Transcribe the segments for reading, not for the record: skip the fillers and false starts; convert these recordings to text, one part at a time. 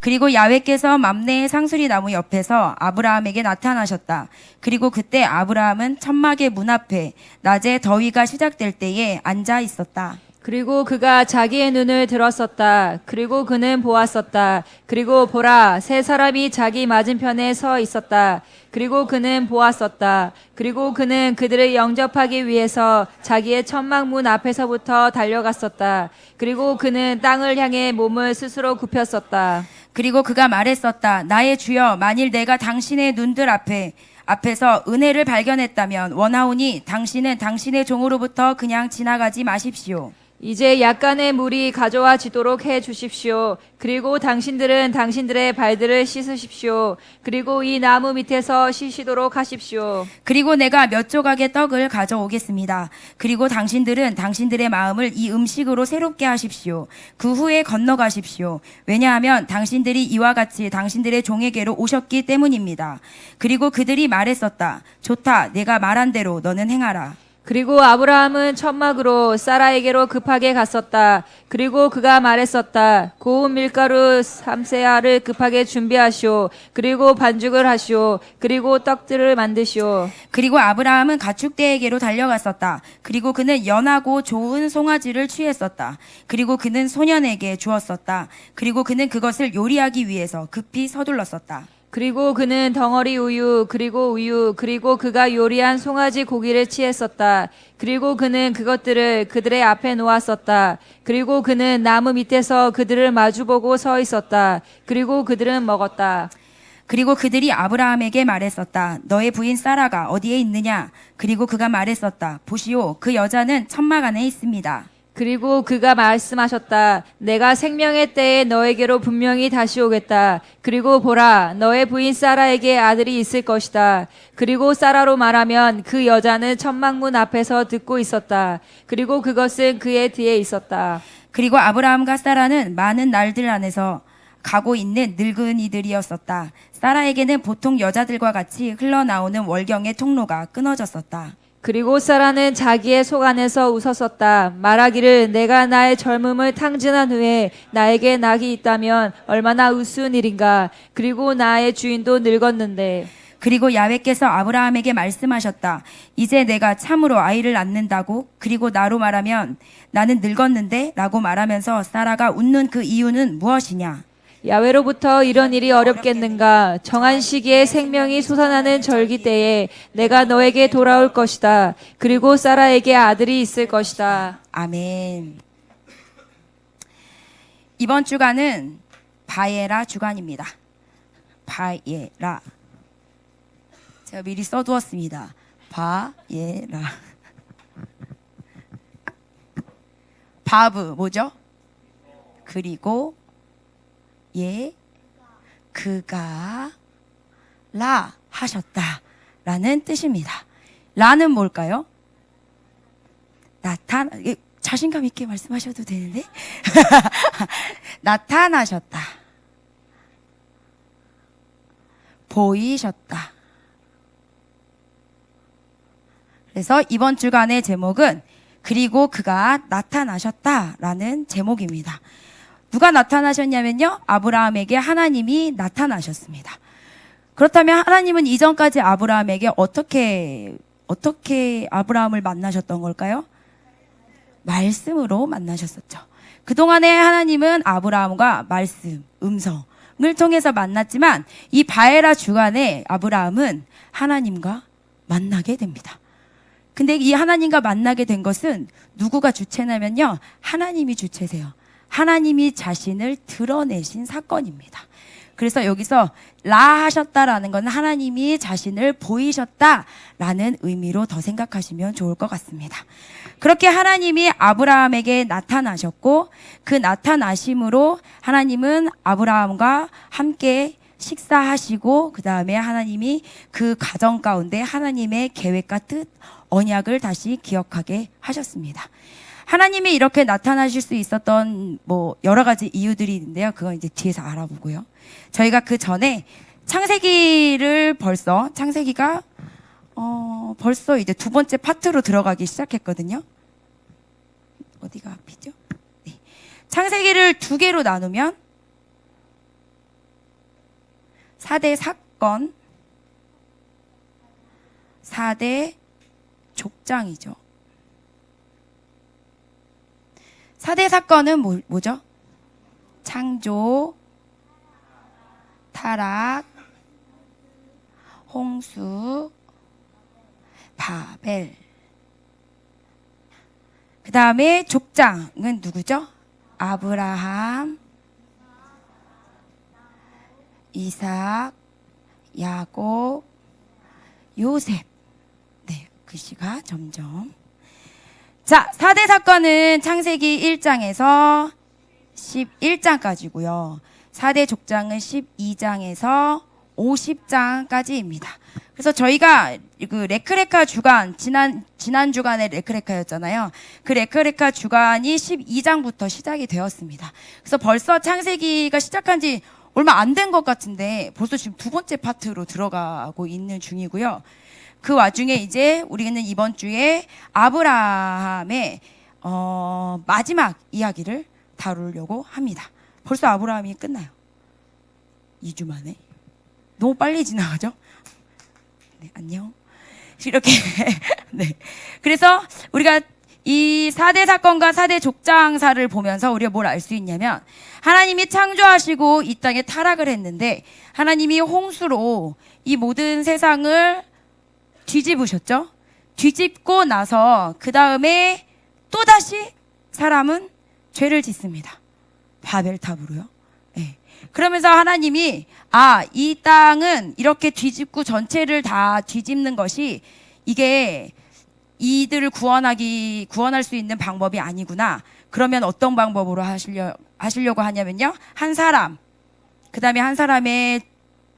그리고 야훼께서 mam레의 상수리 나무 옆에서 아브라함에게 나타나셨다. 그리고 그때 아브라함은 천막의 문 앞에 낮에 더위가 시작될 때에 앉아 있었다. 그리고 그가 자기의 눈을 들었었다. 그리고 그는 보았었다. 그리고 보라, 세 사람이 자기 맞은편에 서 있었다. 그리고 그는 보았었다. 그리고 그는 그들을 영접하기 위해서 자기의 천막문 앞에서부터 달려갔었다. 그리고 그는 땅을 향해 몸을 스스로 굽혔었다. 그리고 그가 말했었다. 나의 주여, 만일 내가 당신의 눈들 앞에서 은혜를 발견했다면 원하오니 당신은 당신의 종으로부터 그냥 지나가지 마십시오. 이제 약간의 물이 가져와지도록 해 주십시오. 그리고 당신들은 당신들의 발들을 씻으십시오. 그리고 이 나무 밑에서 쉬시도록 하십시오. 그리고 내가 몇 조각의 떡을 가져오겠습니다. 그리고 당신들은 당신들의 마음을 이 음식으로 새롭게 하십시오. 그 후에 건너가십시오. 왜냐하면 당신들이 이와 같이 당신들의 종에게로 오셨기 때문입니다. 그리고 그들이 말했었다. 좋다. 내가 말한 대로 너는 행하라. 그리고 아브라함은 천막으로 사라에게로 급하게 갔었다. 그리고 그가 말했었다. 고운 밀가루 3세알을 급하게 준비하시오. 그리고 반죽을 하시오. 그리고 떡들을 만드시오. 그리고 아브라함은 가축대에게로 달려갔었다. 그리고 그는 연하고 좋은 송아지를 취했었다. 그리고 그는 소년에게 주었었다. 그리고 그는 그것을 요리하기 위해서 급히 서둘렀었다. 그리고 그는 덩어리 우유, 그리고 그가 요리한 송아지 고기를 취했었다. 그리고 그는 그것들을 그들의 앞에 놓았었다. 그리고 그는 나무 밑에서 그들을 마주보고 서 있었다. 그리고 그들은 먹었다. 그리고 그들이 아브라함에게 말했었다. 너의 부인 사라가 어디에 있느냐? 그리고 그가 말했었다. 보시오, 그 여자는 천막 안에 있습니다. 그리고 그가 말씀하셨다. 내가 생명의 때에 너에게로 분명히 다시 오겠다. 그리고 보라, 너의 부인 사라에게 아들이 있을 것이다. 그리고 사라로 말하면 그 여자는 천막문 앞에서 듣고 있었다. 그리고 그것은 그의 뒤에 있었다. 그리고 아브라함과 사라는 많은 날들 안에서 가고 있는 늙은이들이었었다. 사라에게는 보통 여자들과 같이 흘러나오는 월경의 통로가 끊어졌었다. 그리고 사라는 자기의 속 안에서 웃었었다. 말하기를 내가 나의 젊음을 탕진한 후에 나에게 낙이 있다면 얼마나 우스운 일인가. 그리고 나의 주인도 늙었는데. 그리고 야훼께서 아브라함에게 말씀하셨다. 이제 내가 참으로 아이를 낳는다고? 그리고 나로 말하면 나는 늙었는데? 라고 말하면서 사라가 웃는 그 이유는 무엇이냐? 야훼로부터 이런 일이 어렵겠는가. 정한 시기에 생명이 솟아나는 절기 때에 내가 너에게 돌아올 것이다. 그리고 사라에게 아들이 있을 것이다. 아멘. 이번 주간은 바에라 주간입니다. 바에라. 제가 미리 써두었습니다. 바에라. 바브 뭐죠? 그리고 그가 라 하셨다 라는 뜻입니다. 라는 뭘까요? 자신감 있게 말씀하셔도 되는데 나타나셨다, 보이셨다. 그래서 이번 주간의 제목은 그리고 그가 나타나셨다 라는 제목입니다. 누가 나타나셨냐면요, 아브라함에게 하나님이 나타나셨습니다. 그렇다면 하나님은 이전까지 아브라함에게 어떻게 아브라함을 만나셨던 걸까요? 말씀으로 만나셨었죠. 그동안에 하나님은 아브라함과 말씀, 음성을 통해서 만났지만 이 바에라 주간에 아브라함은 하나님과 만나게 됩니다. 근데 이 하나님과 만나게 된 것은 누구가 주체냐면요, 하나님이 주체세요. 하나님이 자신을 드러내신 사건입니다. 그래서 여기서 라 하셨다라는 건 하나님이 자신을 보이셨다라는 의미로 더 생각하시면 좋을 것 같습니다. 그렇게 하나님이 아브라함에게 나타나셨고, 그 나타나심으로 하나님은 아브라함과 함께 식사하시고, 그 다음에 하나님이 그 가정 가운데 하나님의 계획과 뜻, 언약을 다시 기억하게 하셨습니다. 하나님이 이렇게 나타나실 수 있었던 여러 가지 이유들이 있는데요. 그건 이제 뒤에서 알아보고요. 저희가 그 전에 창세기가 벌써 이제 두 번째 파트로 들어가기 시작했거든요. 어디가 앞이죠? 네. 창세기를 두 개로 나누면 4대 사건, 4대 족장이죠. 4대 사건은 뭐죠? 창조, 타락, 홍수, 바벨. 그 다음에 족장은 누구죠? 아브라함, 이삭, 야곱, 요셉. 네, 글씨가 점점. 자, 4대 사건은 창세기 1장에서 11장까지고요. 4대 족장은 12장에서 50장까지입니다. 그래서 저희가 그 레크레카 주간, 지난 주간에 레크레카였잖아요. 그 레크레카 주간이 12장부터 시작이 되었습니다. 그래서 벌써 창세기가 시작한 지 얼마 안 된 것 같은데 벌써 지금 두 번째 파트로 들어가고 있는 중이고요. 그 와중에 이제 우리는 이번 주에 아브라함의 마지막 이야기를 다루려고 합니다. 벌써 아브라함이 끝나요. 2주 만에. 너무 빨리 지나가죠? 네, 안녕. 이렇게. 네. 그래서 우리가 이 4대 사건과 4대 족장사를 보면서 우리가 뭘 알 수 있냐면 하나님이 창조하시고 이 땅에 타락을 했는데 하나님이 홍수로 이 모든 세상을 뒤집으셨죠? 뒤집고 나서 그 다음에 또다시 사람은 죄를 짓습니다. 바벨탑으로요. 네. 그러면서 하나님이 이 땅은 이렇게 뒤집고 전체를 다 뒤집는 것이 이게 이들을 구원할 수 있는 방법이 아니구나. 그러면 어떤 방법으로 하시려고 하냐면요. 한 사람, 그 다음에 한 사람의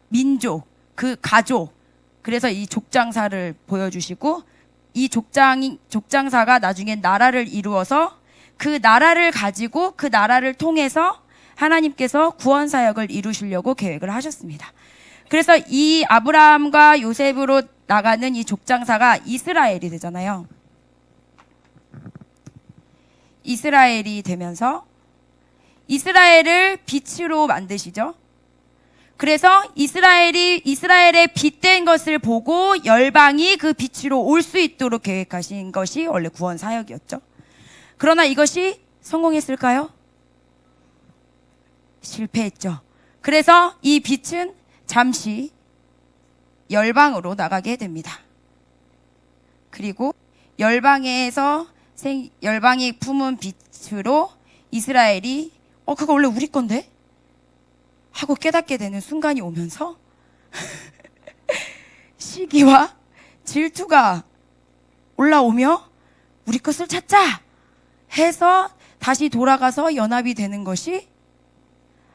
민족, 그 가족, 그래서 이 족장사를 보여주시고 이 족장사가 나중에 나라를 이루어서 그 나라를 가지고 그 나라를 통해서 하나님께서 구원 사역을 이루시려고 계획을 하셨습니다. 그래서 이 아브라함과 요셉으로 나가는 이 족장사가 이스라엘이 되잖아요. 이스라엘이 되면서 이스라엘을 빛으로 만드시죠. 그래서 이스라엘의 빛된 것을 보고 열방이 그 빛으로 올 수 있도록 계획하신 것이 원래 구원 사역이었죠. 그러나 이것이 성공했을까요? 실패했죠. 그래서 이 빛은 잠시 열방으로 나가게 됩니다. 그리고 열방이 품은 빛으로 이스라엘이 그거 원래 우리 건데? 하고 깨닫게 되는 순간이 오면서 시기와 질투가 올라오며 우리 것을 찾자 해서 다시 돌아가서 연합이 되는 것이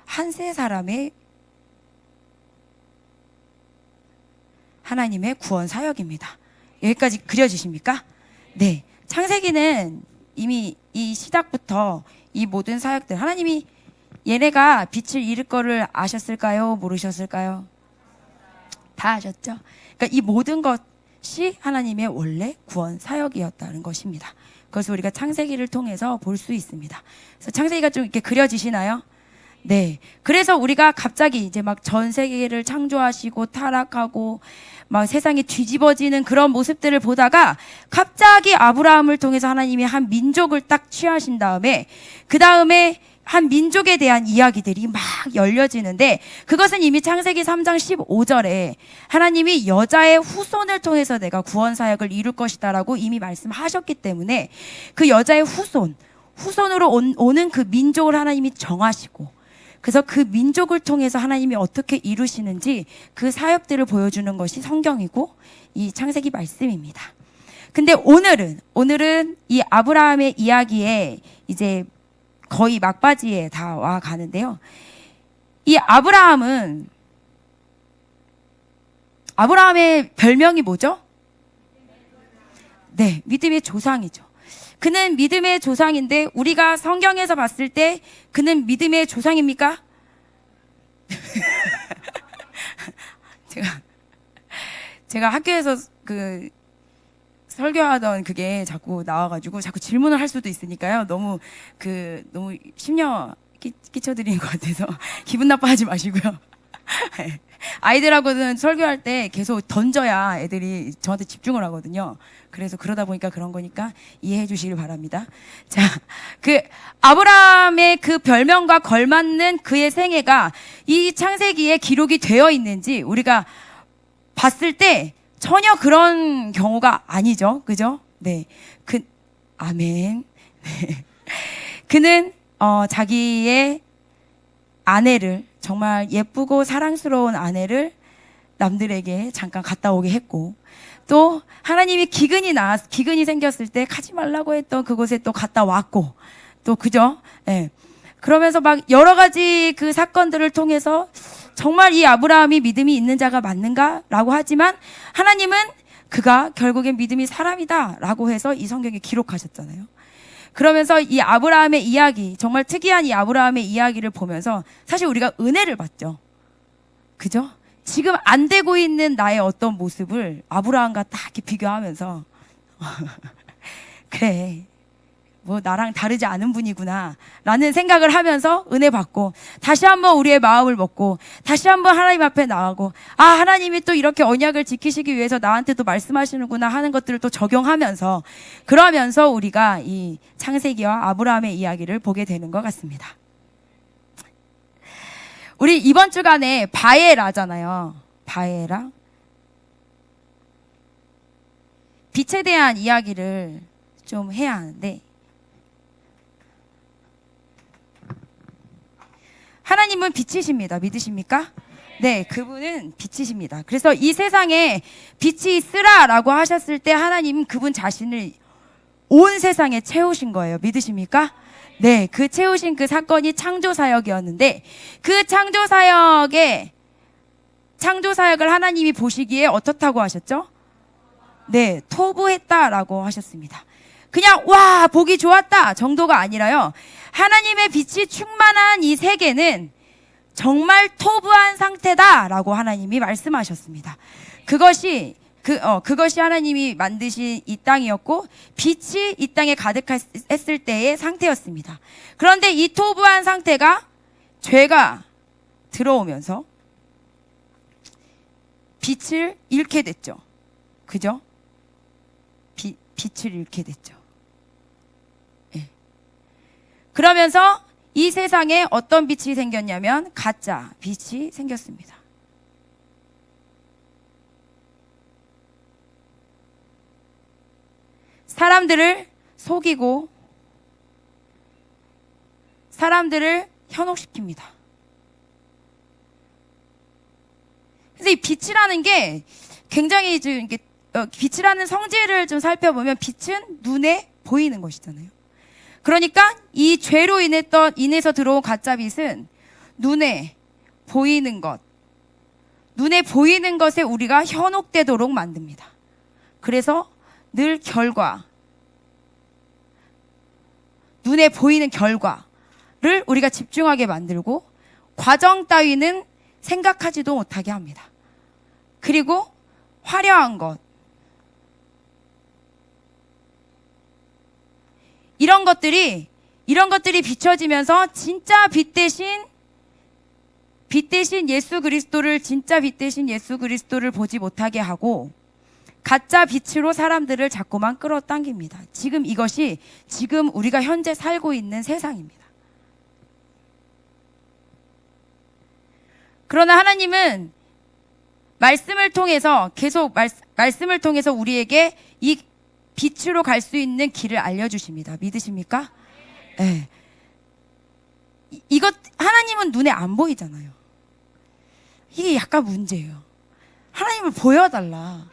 한 세 사람의 하나님의 구원 사역입니다. 여기까지 그려지십니까? 네. 창세기는 이미 이 시작부터 이 모든 사역들 하나님이 얘네가 빛을 잃을 거를 아셨을까요? 모르셨을까요? 다 아셨죠? 그러니까 이 모든 것이 하나님의 원래 구원 사역이었다는 것입니다. 그것을 우리가 창세기를 통해서 볼 수 있습니다. 그래서 창세기가 좀 이렇게 그려지시나요? 네. 그래서 우리가 갑자기 이제 막 전 세계를 창조하시고 타락하고 막 세상이 뒤집어지는 그런 모습들을 보다가 갑자기 아브라함을 통해서 하나님이 한 민족을 딱 취하신 다음에 그 다음에 한 민족에 대한 이야기들이 막 열려지는데 그것은 이미 창세기 3장 15절에 하나님이 여자의 후손을 통해서 내가 구원 사역을 이룰 것이다라고 이미 말씀하셨기 때문에 그 여자의 후손으로 오는 그 민족을 하나님이 정하시고 그래서 그 민족을 통해서 하나님이 어떻게 이루시는지 그 사역들을 보여주는 것이 성경이고 이 창세기 말씀입니다. 근데 오늘은 이 아브라함의 이야기에 이제 거의 막바지에 다 와 가는데요. 이 아브라함의 별명이 뭐죠? 네, 믿음의 조상이죠. 그는 믿음의 조상인데 우리가 성경에서 봤을 때 그는 믿음의 조상입니까? 제가 학교에서 그 설교하던 그게 자꾸 나와가지고 자꾸 질문을 할 수도 있으니까요. 너무 심려 끼쳐드리는 것 같아서 기분 나빠하지 마시고요. 아이들하고는 설교할 때 계속 던져야 애들이 저한테 집중을 하거든요. 그래서 그러다 보니까 그런 거니까 이해해 주시길 바랍니다. 자, 그 아브라함의 그 별명과 걸맞는 그의 생애가 이 창세기에 기록이 되어 있는지 우리가 봤을 때 전혀 그런 경우가 아니죠. 그죠? 네. 아멘. 네. 그는 자기의 아내를, 정말 예쁘고 사랑스러운 아내를 남들에게 잠깐 갔다 오게 했고, 또 하나님이 기근이 생겼을 때 가지 말라고 했던 그곳에 또 갔다 왔고, 또 그죠? 예. 그러면서 막 여러 가지 그 사건들을 통해서 정말 이 아브라함이 믿음이 있는 자가 맞는가라고 하지만 하나님은 그가 결국엔 믿음이 사람이다라고 해서 이 성경에 기록하셨잖아요. 그러면서 이 아브라함의 이야기, 정말 특이한 이 아브라함의 이야기를 보면서 사실 우리가 은혜를 받죠. 그죠? 지금 안 되고 있는 나의 어떤 모습을 아브라함과 딱 이렇게 비교하면서 그래, 뭐 나랑 다르지 않은 분이구나 라는 생각을 하면서 은혜 받고 다시 한번 우리의 마음을 먹고 다시 한번 하나님 앞에 나가고, 아, 하나님이 또 이렇게 언약을 지키시기 위해서 나한테 또 말씀하시는구나 하는 것들을 또 적용하면서, 그러면서 우리가 이 창세기와 아브라함의 이야기를 보게 되는 것 같습니다. 우리 이번 주간에 바에라잖아요. 바에라, 빛에 대한 이야기를 좀 해야 하는데, 하나님은 빛이십니다. 믿으십니까? 네, 그분은 빛이십니다. 그래서 이 세상에 빛이 있으라라고 하셨을 때 하나님은 그분 자신을 온 세상에 채우신 거예요. 믿으십니까? 네, 그 채우신 그 사건이 창조사역이었는데, 그 창조사역을 하나님이 보시기에 어떻다고 하셨죠? 네, 토부했다라고 하셨습니다. 그냥 와, 보기 좋았다 정도가 아니라요, 하나님의 빛이 충만한 이 세계는 정말 토부한 상태다라고 하나님이 말씀하셨습니다. 그것이 하나님이 만드신 이 땅이었고, 빛이 이 땅에 가득했을 때의 상태였습니다. 그런데 이 토부한 상태가 죄가 들어오면서 빛을 잃게 됐죠. 그죠? 빛을 잃게 됐죠. 네. 그러면서 이 세상에 어떤 빛이 생겼냐면 가짜 빛이 생겼습니다. 사람들을 속이고 사람들을 현혹시킵니다. 그래서 이 빛이라는 게 굉장히 좀 이렇게 빛이라는 성질을 좀 살펴보면 빛은 눈에 보이는 것이잖아요. 그러니까 이 죄로 인해서 들어온 가짜 빛은 눈에 보이는 것에 우리가 현혹되도록 만듭니다. 그래서 늘 눈에 보이는 결과를 우리가 집중하게 만들고 과정 따위는 생각하지도 못하게 합니다. 그리고 화려한 것, 이런 것들이 비춰지면서 진짜 빛 대신 예수 그리스도를, 진짜 빛 대신 예수 그리스도를 보지 못하게 하고 가짜 빛으로 사람들을 자꾸만 끌어당깁니다. 이것이 지금 우리가 현재 살고 있는 세상입니다. 그러나 하나님은 말씀을 통해서 말씀을 통해서 우리에게 이 빛으로 갈 수 있는 길을 알려주십니다. 믿으십니까? 네. 하나님은 눈에 안 보이잖아요. 이게 약간 문제예요. 하나님을 보여달라.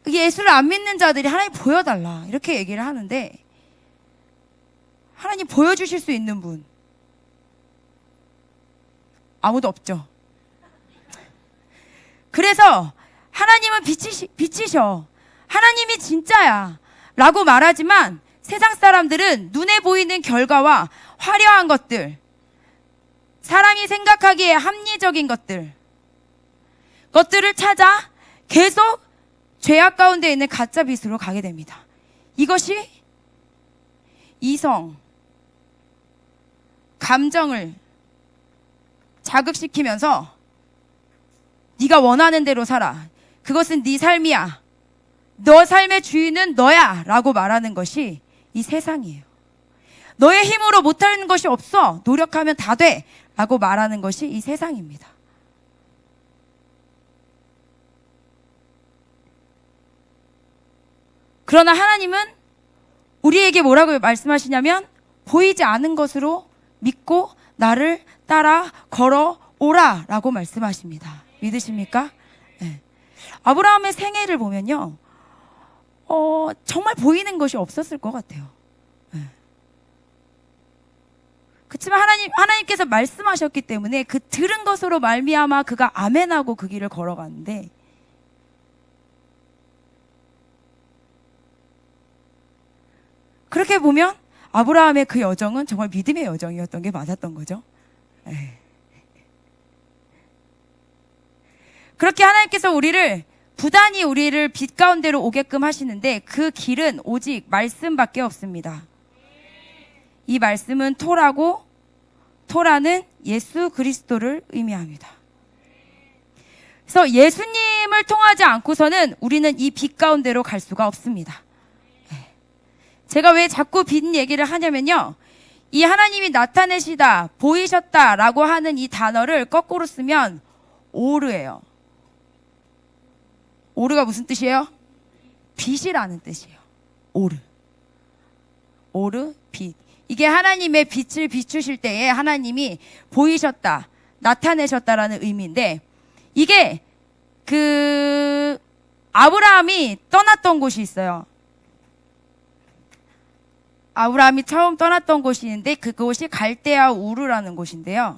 예수를 안 믿는 자들이 하나님 보여달라 이렇게 얘기를 하는데, 하나님 보여주실 수 있는 분 아무도 없죠. 그래서 하나님은 빛이셔, 하나님이 진짜야 라고 말하지만 세상 사람들은 눈에 보이는 결과와 화려한 것들, 사람이 생각하기에 합리적인 것들을 찾아 계속 죄악 가운데 있는 가짜 빛으로 가게 됩니다. 이것이 이성, 감정을 자극시키면서 네가 원하는 대로 살아. 그것은 네 삶이야. 너 삶의 주인은 너야. 라고 말하는 것이 이 세상이에요. 너의 힘으로 못하는 것이 없어. 노력하면 다 돼. 라고 말하는 것이 이 세상입니다. 그러나 하나님은 우리에게 뭐라고 말씀하시냐면 보이지 않은 것으로 믿고 나를 따라 걸어오라 라고 말씀하십니다. 믿으십니까? 네. 아브라함의 생애를 보면요, 정말 보이는 것이 없었을 것 같아요. 네. 그렇지만 하나님께서 말씀하셨기 때문에 그 들은 것으로 말미암아 그가 아멘하고 그 길을 걸어가는데, 그렇게 보면 아브라함의 그 여정은 정말 믿음의 여정이었던 게 맞았던 거죠. 에이. 그렇게 하나님께서 부단히 우리를 빛 가운데로 오게끔 하시는데 그 길은 오직 말씀밖에 없습니다. 이 말씀은 토라고, 토라는 예수 그리스도를 의미합니다. 그래서 예수님을 통하지 않고서는 우리는 이 빛 가운데로 갈 수가 없습니다. 제가 왜 자꾸 빛 얘기를 하냐면요, 이 하나님이 나타내시다, 보이셨다 라고 하는 이 단어를 거꾸로 쓰면 오르예요. 오르가 무슨 뜻이에요? 빛이라는 뜻이에요. 오르. 오르, 빛. 이게 하나님의 빛을 비추실 때에 하나님이 보이셨다, 나타내셨다라는 의미인데, 이게 아브라함이 떠났던 곳이 있어요. 아브라함이 처음 떠났던 곳이 있는데 그곳이 갈대아 우르라는 곳인데요.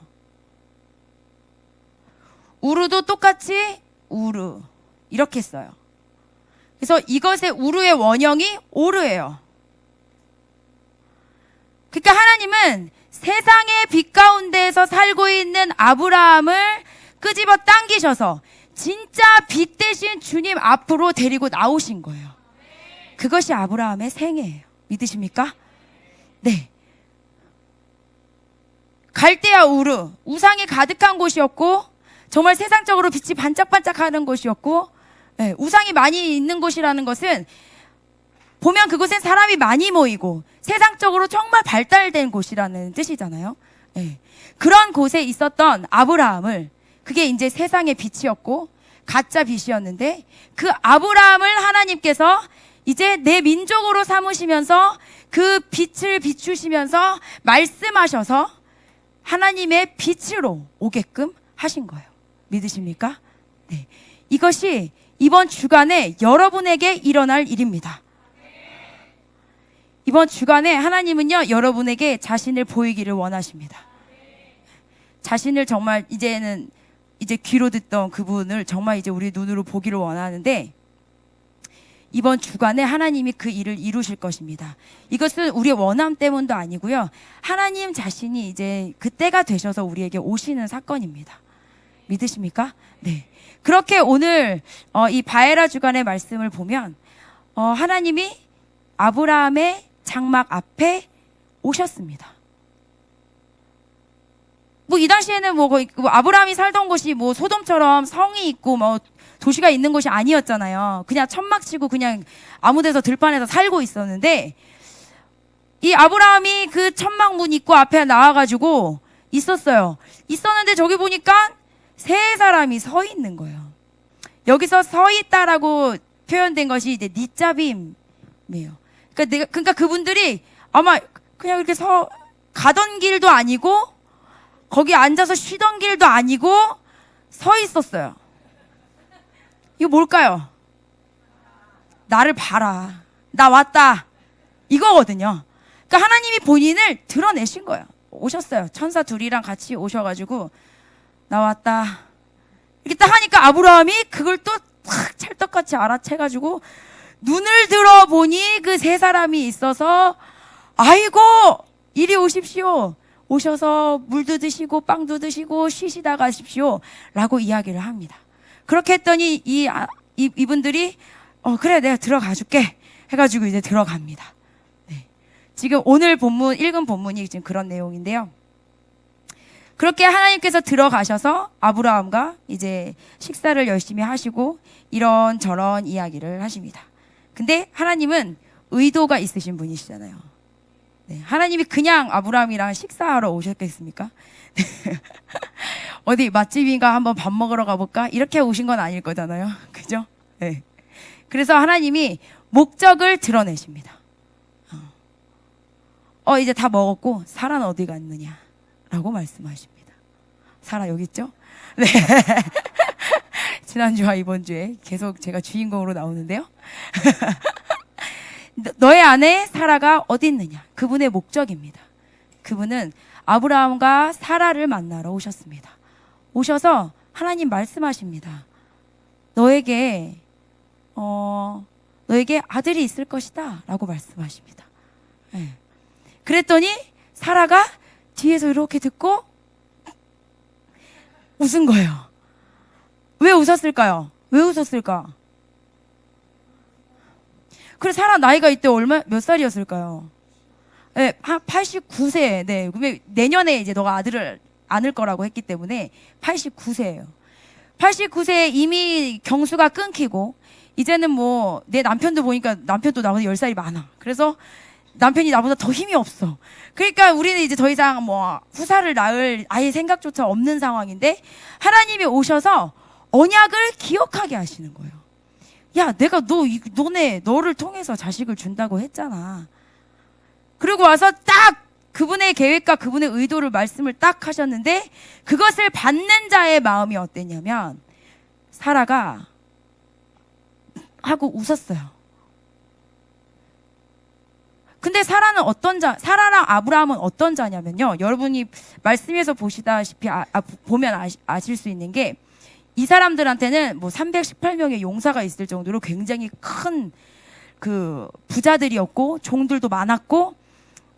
우르도 똑같이 우르 이렇게 써요. 그래서 이것의 우르의 원형이 오르예요. 그러니까 하나님은 세상의 빛 가운데에서 살고 있는 아브라함을 끄집어 당기셔서 진짜 빛 대신 주님 앞으로 데리고 나오신 거예요. 그것이 아브라함의 생애예요. 믿으십니까? 네. 갈대아 우르, 우상이 가득한 곳이었고 정말 세상적으로 빛이 반짝반짝하는 곳이었고, 네, 우상이 많이 있는 곳이라는 것은 보면 그곳엔 사람이 많이 모이고 세상적으로 정말 발달된 곳이라는 뜻이잖아요. 네. 그런 곳에 있었던 아브라함을, 그게 이제 세상의 빛이었고 가짜 빛이었는데, 그 아브라함을 하나님께서 이제 내 민족으로 삼으시면서 그 빛을 비추시면서 말씀하셔서 하나님의 빛으로 오게끔 하신 거예요. 믿으십니까? 네. 이것이 이번 주간에 여러분에게 일어날 일입니다. 이번 주간에 하나님은요, 여러분에게 자신을 보이기를 원하십니다. 자신을 정말 이제 귀로 듣던 그분을 정말 이제 우리 눈으로 보기를 원하는데, 이번 주간에 하나님이 그 일을 이루실 것입니다. 이것은 우리의 원함 때문도 아니고요, 하나님 자신이 이제 그때가 되셔서 우리에게 오시는 사건입니다. 믿으십니까? 네. 그렇게 오늘 이 바에라 주간의 말씀을 보면 하나님이 아브라함의 장막 앞에 오셨습니다. 뭐 이 당시에는 아브라함이 살던 곳이 뭐 소돔처럼 성이 있고 뭐 도시가 있는 곳이 아니었잖아요. 그냥 천막 치고 그냥 아무 데서 들판에서 살고 있었는데, 이 아브라함이 그 천막 문 입구 앞에 나와가지고 있었는데 저기 보니까 세 사람이 서 있는 거예요. 여기서 서 있다라고 표현된 것이 이제 니짜빔이에요. 그러니까 그분들이 아마 그냥 이렇게 가던 길도 아니고 거기 앉아서 쉬던 길도 아니고 서 있었어요. 이거 뭘까요? 나를 봐라, 나 왔다, 이거거든요. 그러니까 하나님이 본인을 드러내신 거예요. 오셨어요. 천사 둘이랑 같이 오셔가지고 나 왔다 이렇게 딱 하니까 아브라함이 그걸 또 탁 찰떡같이 알아채가지고 눈을 들어보니 그 세 사람이 있어서, 아이고 이리 오십시오, 오셔서 물도 드시고 빵도 드시고 쉬시다 가십시오 라고 이야기를 합니다. 그렇게 했더니 이분들이 그래 내가 들어가 줄게 해가지고 이제 들어갑니다. 네. 지금 오늘 읽은 본문이 지금 그런 내용인데요. 그렇게 하나님께서 들어가셔서 아브라함과 이제 식사를 열심히 하시고 이런저런 이야기를 하십니다. 근데 하나님은 의도가 있으신 분이시잖아요. 네, 하나님이 그냥 아브라함이랑 식사하러 오셨겠습니까? 어디 맛집인가 한번 밥 먹으러 가볼까? 이렇게 오신 건 아닐 거잖아요. 그죠? 네. 그래서 하나님이 목적을 드러내십니다. 이제 다 먹었고 사라는 어디 갔느냐? 라고 말씀하십니다. 사라 여기 있죠? 네. 지난주와 이번 주에 계속 제가 주인공으로 나오는데요. 너의 아내 사라가 어디 있느냐? 그분의 목적입니다. 그분은 아브라함과 사라를 만나러 오셨습니다. 오셔서 하나님 말씀하십니다. 너에게 아들이 있을 것이다 라고 말씀하십니다. 네. 그랬더니 사라가 뒤에서 이렇게 듣고 웃은 거예요. 왜 웃었을까요? 왜 웃었을까? 그래, 사라 나이가 이때 몇 살이었을까요? 네, 한 89세. 네, 내년에 이제 너가 아들을 안을 거라고 했기 때문에 89세예요. 89세에 이미 경수가 끊기고 이제는 뭐 내 남편도 보니까 남편도 나보다 10살이 많아. 그래서 남편이 나보다 더 힘이 없어. 그러니까 우리는 이제 더 이상 뭐 후사를 낳을 아예 생각조차 없는 상황인데 하나님이 오셔서 언약을 기억하게 하시는 거예요. 야, 내가 너를 통해서 자식을 준다고 했잖아. 그리고 와서 딱 그분의 계획과 그분의 의도를 말씀을 딱 하셨는데 그것을 받는 자의 마음이 어땠냐면 사라가 하고 웃었어요. 근데 사라랑 아브라함은 어떤 자냐면요. 여러분이 말씀에서 보시다시피 보면 아실 수 있는 게 이 사람들한테는 뭐 318명의 용사가 있을 정도로 굉장히 큰 그 부자들이었고 종들도 많았고,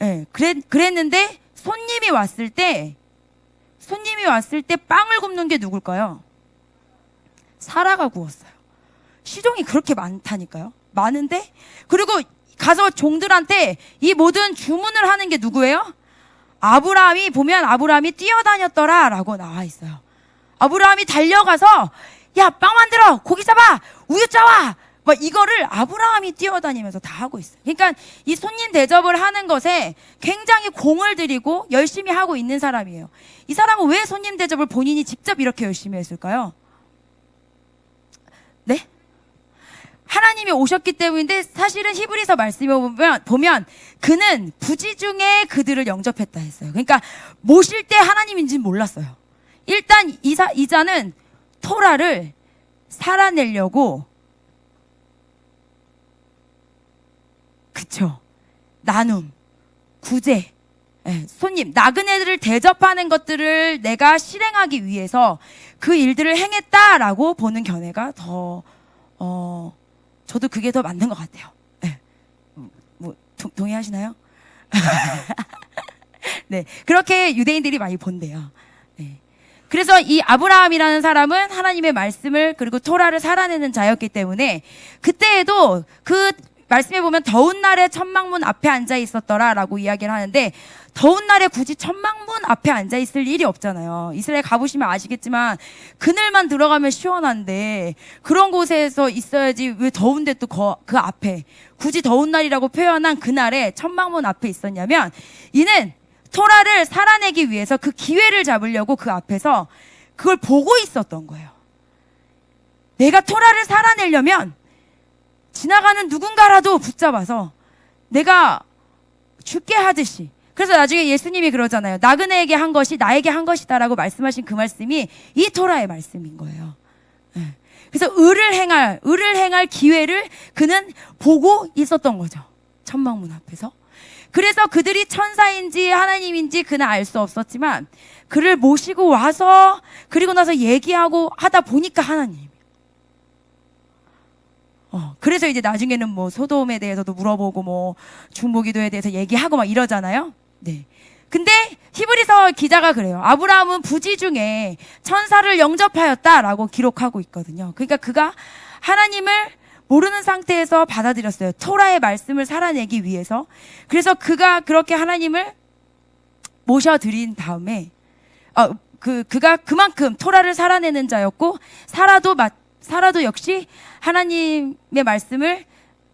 예, 그랬는데 손님이 왔을 때 빵을 굽는 게 누굴까요? 사라가 구웠어요. 시종이 그렇게 많다니까요. 많은데 그리고 가서 종들한테 이 모든 주문을 하는 게 누구예요? 아브라함이 뛰어다녔더라 라고 나와 있어요. 아브라함이 달려가서 야, 빵 만들어, 고기 잡아, 우유 짜와, 막 이거를 아브라함이 뛰어다니면서 다 하고 있어요. 그러니까 이 손님 대접을 하는 것에 굉장히 공을 들이고 열심히 하고 있는 사람이에요. 이 사람은 왜 손님 대접을 본인이 직접 이렇게 열심히 했을까요? 네? 하나님이 오셨기 때문인데 사실은 히브리서 말씀에 보면 그는 부지 중에 그들을 영접했다 했어요. 그러니까 모실 때 하나님인지는 몰랐어요. 일단 이자는 토라를 살아내려고, 그쵸, 나눔, 구제, 손님, 나그네들을 대접하는 것들을 내가 실행하기 위해서 그 일들을 행했다라고 보는 견해가 저도 그게 더 맞는 것 같아요. 동의하시나요? 네, 그렇게 유대인들이 많이 본대요. 네. 그래서 이 아브라함이라는 사람은 하나님의 말씀을 그리고 토라를 살아내는 자였기 때문에 그때에도 그 말씀에 보면 더운 날에 천막문 앞에 앉아 있었더라라고 이야기를 하는데 더운 날에 굳이 천막문 앞에 앉아 있을 일이 없잖아요. 이스라엘 가보시면 아시겠지만 그늘만 들어가면 시원한데 그런 곳에서 있어야지 왜 더운데 또 그 앞에 굳이 더운 날이라고 표현한 그날에 천막문 앞에 있었냐면 이는 토라를 살아내기 위해서 그 기회를 잡으려고 그 앞에서 그걸 보고 있었던 거예요. 내가 토라를 살아내려면 지나가는 누군가라도 붙잡아서 내가 죽게 하듯이. 그래서 나중에 예수님이 그러잖아요. 나그네에게 한 것이 나에게 한 것이다라고 말씀하신 그 말씀이 이 토라의 말씀인 거예요. 그래서 의를 행할 기회를 그는 보고 있었던 거죠. 천막문 앞에서. 그래서 그들이 천사인지 하나님인지 그는 알 수 없었지만 그를 모시고 와서 그리고 나서 얘기하고 하다 보니까 하나님. 그래서 이제 나중에는 뭐 소돔에 대해서도 물어보고 뭐 중보기도에 대해서 얘기하고 막 이러잖아요. 네. 근데 히브리서 기자가 그래요. 아브라함은 부지 중에 천사를 영접하였다라고 기록하고 있거든요. 그러니까 그가 하나님을 모르는 상태에서 받아들였어요. 토라의 말씀을 살아내기 위해서. 그래서 그가 그렇게 하나님을 모셔드린 다음에 그가 그만큼 토라를 살아내는 자였고, 사라도 역시 하나님의 말씀을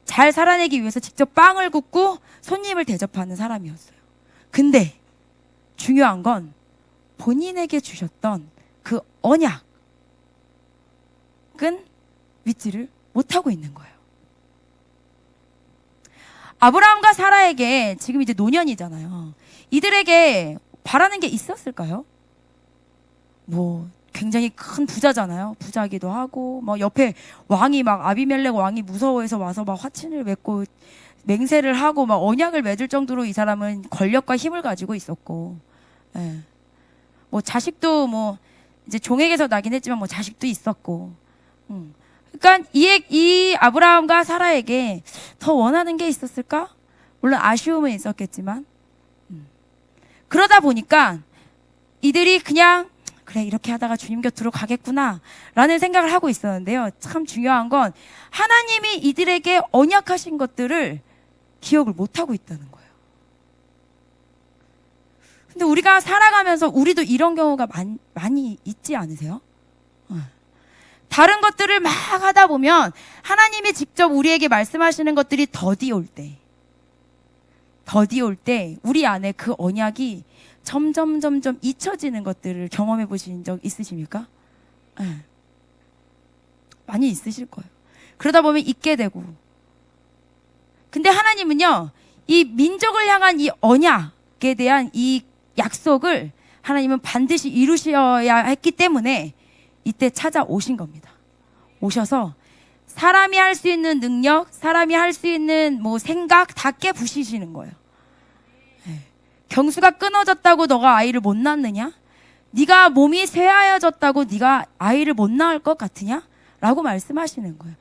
잘 살아내기 위해서 직접 빵을 굽고 손님을 대접하는 사람이었어요. 근데 중요한 건 본인에게 주셨던 그 언약은 믿지를 못하고 있는 거예요. 아브라함과 사라에게 지금 이제 노년이잖아요. 이들에게 바라는 게 있었을까요? 뭐 굉장히 큰 부자잖아요. 부자기도 하고, 뭐 옆에 왕이 막 아비멜렉 왕이 무서워해서 와서 막 화친을 맺고 맹세를 하고 막 언약을 맺을 정도로 이 사람은 권력과 힘을 가지고 있었고, 예. 뭐 자식도 뭐 이제 종에게서 나긴 했지만 뭐 자식도 있었고, 그러니까 이 아브라함과 사라에게 더 원하는 게 있었을까? 물론 아쉬움은 있었겠지만, 그러다 보니까 이들이 그냥 그래 이렇게 하다가 주님 곁으로 가겠구나 라는 생각을 하고 있었는데요. 참 중요한 건 하나님이 이들에게 언약하신 것들을 기억을 못하고 있다는 거예요. 근데 우리가 살아가면서 우리도 이런 경우가 많이 있지 않으세요? 다른 것들을 막 하다 보면 하나님이 직접 우리에게 말씀하시는 것들이 더디올 때 우리 안에 그 언약이 점점 잊혀지는 것들을 경험해 보신 적 있으십니까? 네. 많이 있으실 거예요. 그러다 보면 잊게 되고. 근데 하나님은요, 이 민족을 향한 이 언약에 대한 이 약속을 하나님은 반드시 이루셔야 했기 때문에 이때 찾아오신 겁니다. 오셔서 사람이 할 수 있는 능력, 사람이 할 수 있는 뭐 생각 다 깨부시시는 거예요. 경수가 끊어졌다고 너가 아이를 못 낳느냐? 네가 몸이 쇠하여졌다고 네가 아이를 못 낳을 것 같으냐? 라고 말씀하시는 거예요.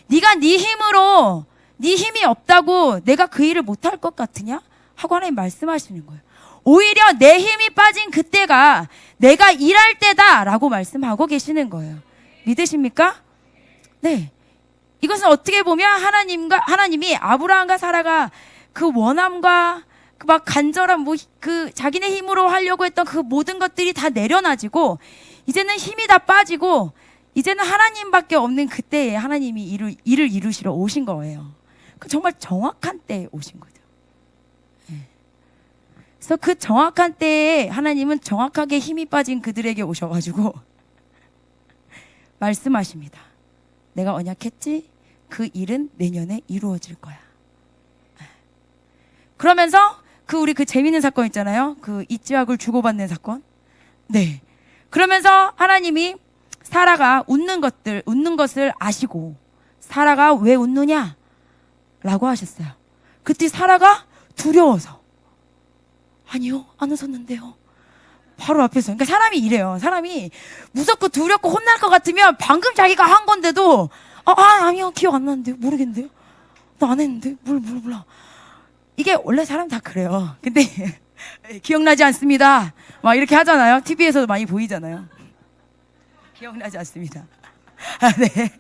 네가 네 힘으로 네 힘이 없다고 내가 그 일을 못할 것 같으냐? 하고 하나님 말씀하시는 거예요. 오히려 내 힘이 빠진 그때가 내가 일할 때다 라고 말씀하고 계시는 거예요. 믿으십니까? 네. 이것은 어떻게 보면 하나님이 아브라함과 사라가 그 원함과 막 간절한 뭐 그 자기네 힘으로 하려고 했던 그 모든 것들이 다 내려놔지고 이제는 힘이 다 빠지고 이제는 하나님밖에 없는 그때에 하나님이 일을 이루시러 오신 거예요. 정말 정확한 때에 오신 거죠. 네. 그래서 그 정확한 때에 하나님은 정확하게 힘이 빠진 그들에게 오셔가지고 말씀하십니다. 내가 언약했지? 그 일은 내년에 이루어질 거야. 그러면서 우리 그 재밌는 사건 있잖아요. 그 이츠학을 주고받는 사건. 네. 그러면서 하나님이 사라가 웃는 것을 아시고 사라가 왜 웃느냐? 라고 하셨어요. 그때 사라가 두려워서 아니요, 안 웃었는데요. 바로 앞에서. 그러니까 사람이 이래요. 사람이 무섭고 두렵고 혼날 것 같으면 방금 자기가 한 건데도 아니요, 기억 안 나는데요. 모르겠는데요. 나 안 했는데. 몰라. 이게 원래 사람 다 그래요. 근데 기억나지 않습니다. 막 이렇게 하잖아요. TV에서도 많이 보이잖아요. 기억나지 않습니다. 네.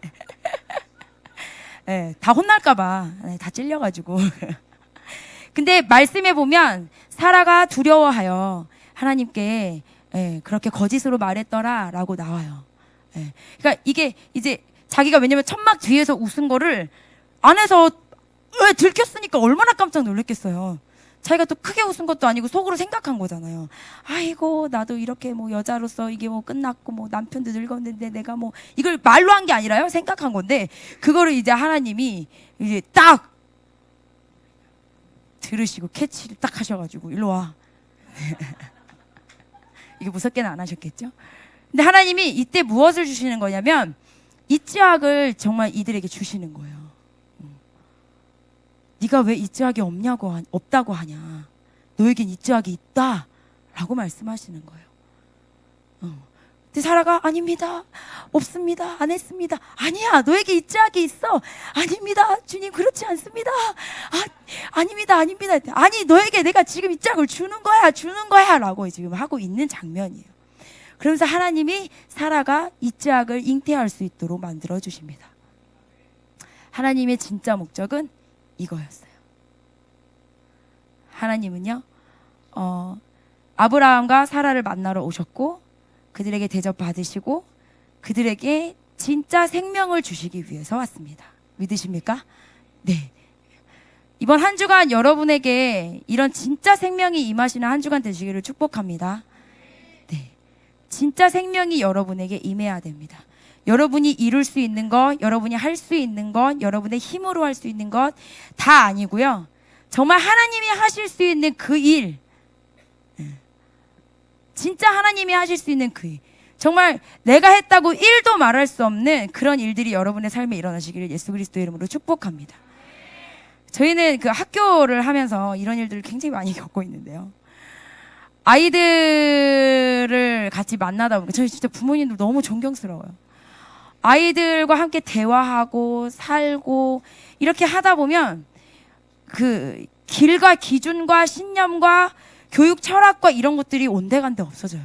네, 다 혼날까봐. 네, 다 찔려가지고. 근데 말씀해 보면 사라가 두려워하여 하나님께 그렇게 거짓으로 말했더라라고 나와요. 그러니까 이게 이제 자기가 왜냐면 천막 뒤에서 웃은 거를 안에서 들켰으니까 얼마나 깜짝 놀랐겠어요. 자기가 또 크게 웃은 것도 아니고 속으로 생각한 거잖아요. 아이고 나도 이렇게 뭐 여자로서 이게 뭐 끝났고 뭐 남편도 늙었는데 내가 뭐 이걸 말로 한 게 아니라요. 생각한 건데 그거를 이제 하나님이 이제 딱 들으시고 캐치를 딱 하셔가지고 일로 와. 이게 무섭게는 안 하셨겠죠? 근데 하나님이 이때 무엇을 주시는 거냐면 이츠학을 정말 이들에게 주시는 거예요. 네가 왜 이츠학이 없다고 하냐? 너에겐 이츠학이 있다 라고 말씀하시는 거예요. 근데 사라가 아닙니다. 없습니다. 안 했습니다. 아니야. 너에게 이츠학이 있어. 아닙니다. 주님 그렇지 않습니다. 아닙니다. 아니 너에게 내가 지금 이츠학을 주는 거야 라고 지금 하고 있는 장면이에요. 그러면서 하나님이 사라가 이츠학을 잉태할 수 있도록 만들어 주십니다. 하나님의 진짜 목적은 이거였어요. 하나님은요, 아브라함과 사라를 만나러 오셨고 그들에게 대접받으시고 그들에게 진짜 생명을 주시기 위해서 왔습니다. 믿으십니까? 네. 이번 한 주간 여러분에게 이런 진짜 생명이 임하시는 한 주간 되시기를 축복합니다. 네. 진짜 생명이 여러분에게 임해야 됩니다. 여러분이 이룰 수 있는 것, 여러분이 할 수 있는 것, 여러분의 힘으로 할 수 있는 것 다 아니고요. 정말 하나님이 하실 수 있는 그 일, 진짜 하나님이 하실 수 있는 그 일, 정말 내가 했다고 1도 말할 수 없는 그런 일들이 여러분의 삶에 일어나시기를 예수 그리스도의 이름으로 축복합니다. 저희는 그 학교를 하면서 이런 일들을 굉장히 많이 겪고 있는데요. 아이들을 같이 만나다 보니까 저희 진짜 부모님들 너무 존경스러워요. 아이들과 함께 대화하고 살고 이렇게 하다 보면 그 길과 기준과 신념과 교육 철학과 이런 것들이 온데간데 없어져요.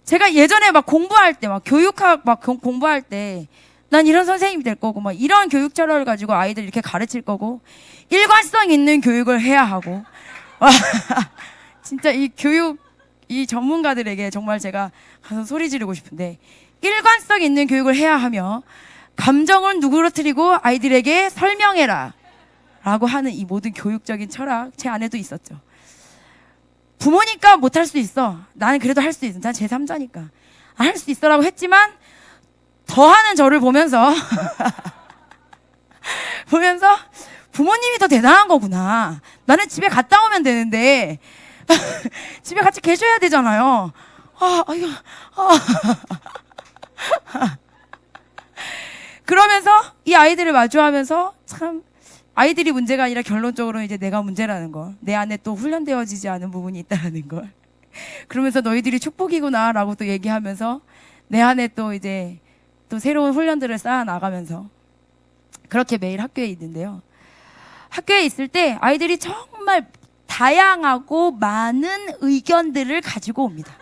제가 예전에 막 공부할 때, 막 교육학 막 공부할 때, 난 이런 선생님이 될 거고, 막 이런 교육 철학을 가지고 아이들 이렇게 가르칠 거고, 일관성 있는 교육을 해야 하고, 진짜 이 교육, 이 전문가들에게 정말 제가 가서 소리 지르고 싶은데, 일관성 있는 교육을 해야 하며, 감정을 누그러뜨리고 아이들에게 설명해라. 라고 하는 이 모든 교육적인 철학, 제 안에도 있었죠. 부모니까 못할 수 있어. 나는 그래도 할 수 있어. 난 제3자니까. 할 수 있어 라고 했지만, 더하는 저를 보면서 부모님이 더 대단한 거구나. 나는 집에 갔다 오면 되는데 집에 같이 계셔야 되잖아요. 그러면서 이 아이들을 마주하면서 참 아이들이 문제가 아니라 결론적으로 이제 내가 문제라는 걸, 내 안에 또 훈련되어지지 않은 부분이 있다는 걸, 그러면서 너희들이 축복이구나라고 또 얘기하면서 내 안에 또 이제 또 새로운 훈련들을 쌓아 나가면서 그렇게 매일 학교에 있는데요. 학교에 있을 때 아이들이 정말 다양하고 많은 의견들을 가지고 옵니다.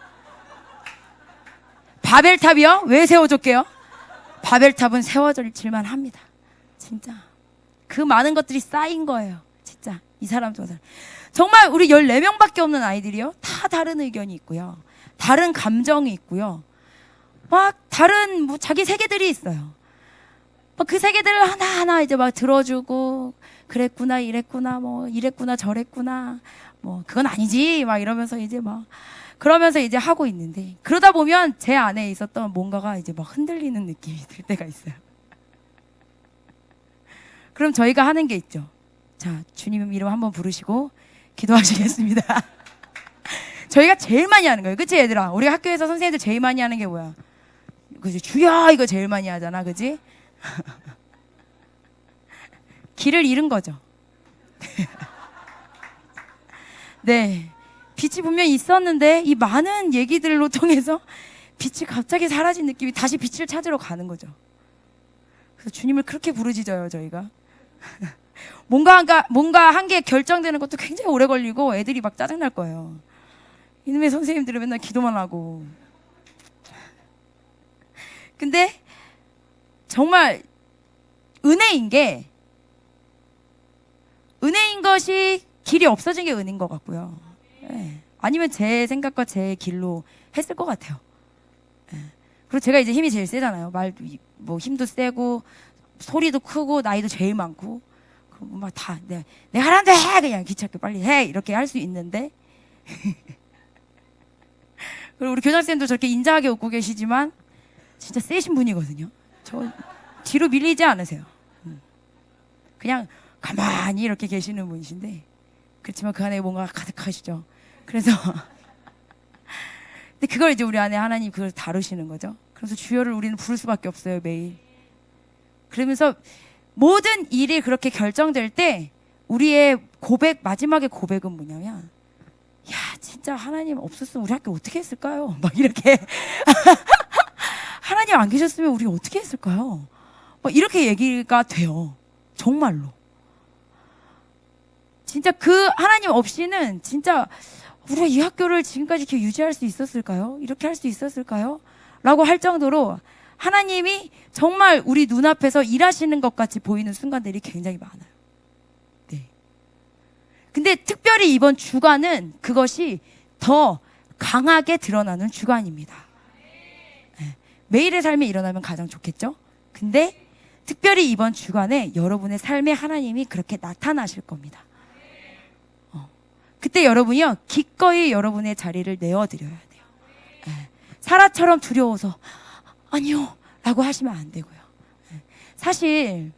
바벨탑이요? 왜 세워줬게요? 바벨탑은 세워질만 합니다. 진짜. 그 많은 것들이 쌓인 거예요. 진짜. 이 사람 저 사람. 정말 우리 14명밖에 없는 아이들이요. 다 다른 의견이 있고요. 다른 감정이 있고요. 막 다른 뭐 자기 세계들이 있어요. 막 그 세계들을 하나하나 이제 막 들어주고 그랬구나 이랬구나 뭐 이랬구나 저랬구나 뭐 그건 아니지 막 이러면서 이제 막 그러면서 이제 하고 있는데 그러다 보면 제 안에 있었던 뭔가가 이제 막 흔들리는 느낌이 들 때가 있어요. 그럼 저희가 하는 게 있죠. 자, 주님 이름 한번 부르시고 기도하시겠습니다. 저희가 제일 많이 하는 거예요. 그치 얘들아? 우리 학교에서 선생님들 제일 많이 하는 게 뭐야? 그치? 주여 이거 제일 많이 하잖아. 그치? 길을 잃은 거죠. 네. 빛이 분명히 있었는데 이 많은 얘기들로 통해서 빛이 갑자기 사라진 느낌이 다시 빛을 찾으러 가는 거죠. 그래서 주님을 그렇게 부르짖어요, 저희가. 뭔가 한 게 결정되는 것도 굉장히 오래 걸리고 애들이 막 짜증날 거예요. 이놈의 선생님들은 맨날 기도만 하고. 근데 정말 은혜인 것이 길이 없어진 게 은혜인 것 같고요. 네. 아니면 제 생각과 제 길로 했을 것 같아요. 네. 그리고 제가 이제 힘이 제일 세잖아요. 말도 뭐 힘도 세고 소리도 크고 나이도 제일 많고 막 다 내가 하란데 해 그냥 귀찮게 빨리 해 이렇게 할 수 있는데 그리고 우리 교장선생님도 저렇게 인자하게 웃고 계시지만 진짜 세신 분이거든요. 저 뒤로 밀리지 않으세요. 그냥 가만히 이렇게 계시는 분이신데 그렇지만 그 안에 뭔가 가득하시죠. 그래서 근데 그걸 이제 우리 안에 하나님 그걸 다루시는 거죠. 그래서 주여를 우리는 부를 수밖에 없어요, 매일. 그러면서 모든 일이 그렇게 결정될 때 우리의 마지막의 고백은 뭐냐면 야 진짜 하나님 없었으면 우리 학교 어떻게 했을까요? 막 이렇게 하나님 안 계셨으면 우리 어떻게 했을까요? 막 이렇게 얘기가 돼요. 정말로. 진짜 그 하나님 없이는 진짜 우리가 이 학교를 지금까지 이렇게 유지할 수 있었을까요? 이렇게 할 수 있었을까요? 라고 할 정도로 하나님이 정말 우리 눈앞에서 일하시는 것 같이 보이는 순간들이 굉장히 많아요. 네. 근데 특별히 이번 주간은 그것이 더 강하게 드러나는 주간입니다. 예. 매일의 삶에 일어나면 가장 좋겠죠? 근데 특별히 이번 주간에 여러분의 삶에 하나님이 그렇게 나타나실 겁니다. 그때 여러분이요, 기꺼이 여러분의 자리를 내어드려야 돼요. 예. 사라처럼 두려워서 아니요 라고 하시면 안 되고요. 예. 사실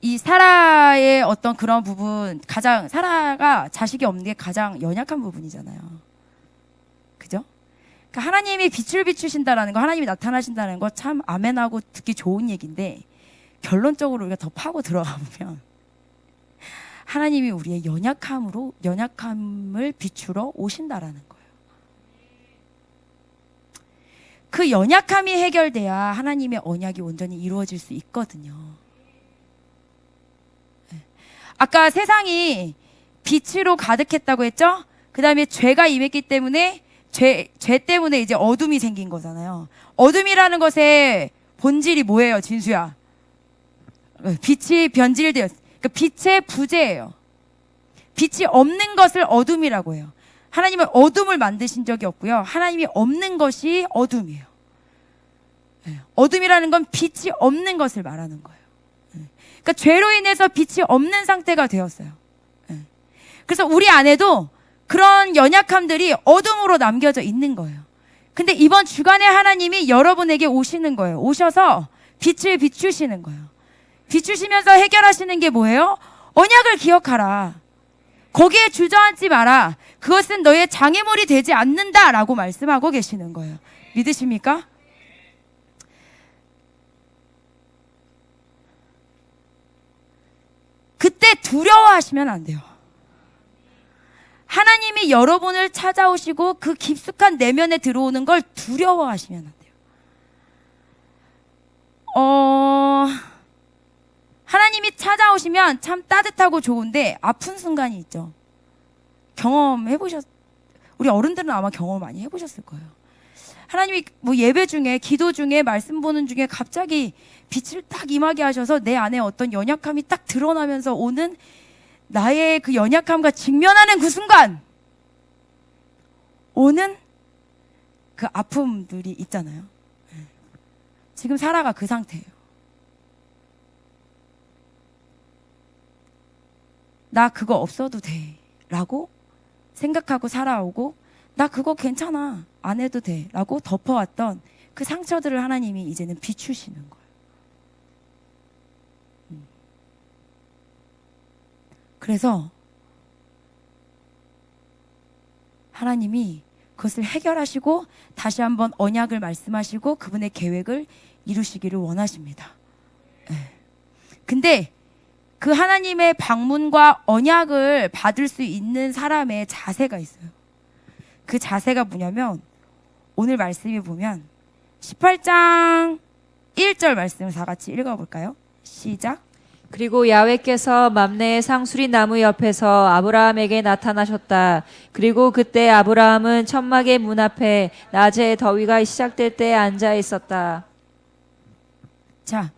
이 사라의 어떤 그런 부분, 가장 사라가 자식이 없는 게 가장 연약한 부분이잖아요. 그죠? 그러니까 하나님이 빛을 비추신다라는 거, 하나님이 나타나신다는 거 참 아멘하고 듣기 좋은 얘기인데, 결론적으로 우리가 더 파고 들어가보면 하나님이 우리의 연약함을 비추러 오신다라는 거예요. 그 연약함이 해결돼야 하나님의 언약이 온전히 이루어질 수 있거든요. 아까 세상이 빛으로 가득했다고 했죠? 그 다음에 죄가 임했기 때문에 죄 때문에 이제 어둠이 생긴 거잖아요. 어둠이라는 것의 본질이 뭐예요, 진수야? 빛이 변질되었어요. 그러니까 빛의 부재예요. 빛이 없는 것을 어둠이라고 해요. 하나님은 어둠을 만드신 적이 없고요. 하나님이 없는 것이 어둠이에요. 어둠이라는 건 빛이 없는 것을 말하는 거예요. 그러니까 죄로 인해서 빛이 없는 상태가 되었어요. 그래서 우리 안에도 그런 연약함들이 어둠으로 남겨져 있는 거예요. 근데 이번 주간에 하나님이 여러분에게 오시는 거예요. 오셔서 빛을 비추시는 거예요. 비추시면서 해결하시는 게 뭐예요? 언약을 기억하라. 거기에 주저앉지 마라. 그것은 너의 장애물이 되지 않는다라고 말씀하고 계시는 거예요. 믿으십니까? 그때 두려워하시면 안 돼요. 하나님이 여러분을 찾아오시고 그 깊숙한 내면에 들어오는 걸 두려워하시면 안 돼요. 하나님이 찾아오시면 참 따뜻하고 좋은데 아픈 순간이 있죠. 우리 어른들은 아마 경험을 많이 해보셨을 거예요. 하나님이 뭐 예배 중에, 기도 중에, 말씀 보는 중에 갑자기 빛을 딱 임하게 하셔서 내 안에 어떤 연약함이 딱 드러나면서 오는 나의 그 연약함과 직면하는 그 순간 오는 그 아픔들이 있잖아요. 지금 사라가 그 상태예요. 나 그거 없어도 돼 라고 생각하고 살아오고, 나 그거 괜찮아 안 해도 돼 라고 덮어왔던 그 상처들을 하나님이 이제는 비추시는 거예요. 그래서 하나님이 그것을 해결하시고 다시 한번 언약을 말씀하시고 그분의 계획을 이루시기를 원하십니다. 근데 그 하나님의 방문과 언약을 받을 수 있는 사람의 자세가 있어요. 그 자세가 뭐냐면 오늘 말씀에 보면 18장 1절 말씀을 다 같이 읽어볼까요? 시작. 그리고 야훼께서 맘레의 상수리 나무 옆에서 아브라함에게 나타나셨다. 그리고 그때 아브라함은 천막의 문 앞에 낮에 더위가 시작될 때 앉아 있었다. 자,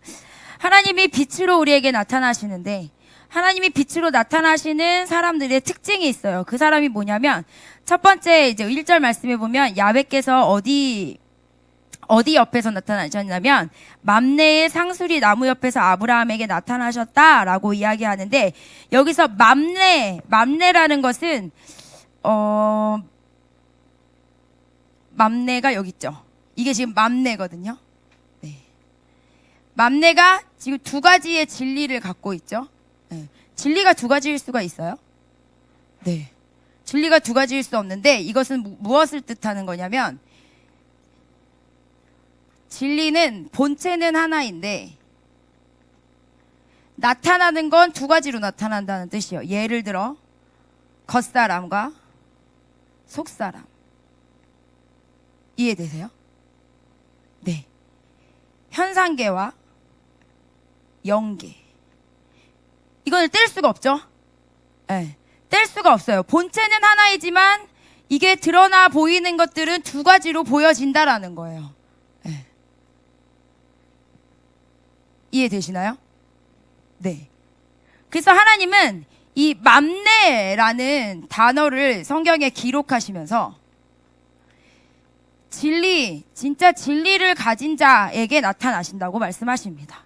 하나님이 빛으로 우리에게 나타나시는데, 하나님이 빛으로 나타나시는 사람들의 특징이 있어요. 그 사람이 뭐냐면, 첫 번째 이제 1절 말씀에 보면 야훼께서 어디 옆에서 나타나셨냐면 맘레의 상수리 나무 옆에서 아브라함에게 나타나셨다라고 이야기하는데, 여기서 맘레라는 것은 맘레가 여기 있죠. 이게 지금 맘레거든요. 네. 맘레가 지금 두 가지의 진리를 갖고 있죠. 네. 진리가 두 가지일 수가 있어요? 네. 진리가 두 가지일 수 없는데, 이것은 무엇을 뜻하는 거냐면, 진리는 본체는 하나인데 나타나는 건 두 가지로 나타난다는 뜻이에요. 예를 들어 겉사람과 속사람. 이해되세요? 네. 현상계와 영계. 이거는 뗄 수가 없죠? 네. 뗄 수가 없어요. 본체는 하나이지만 이게 드러나 보이는 것들은 두 가지로 보여진다라는 거예요. 네. 이해되시나요? 네. 그래서 하나님은 이 맘내라는 단어를 성경에 기록하시면서 진리, 진짜 진리를 가진 자에게 나타나신다고 말씀하십니다.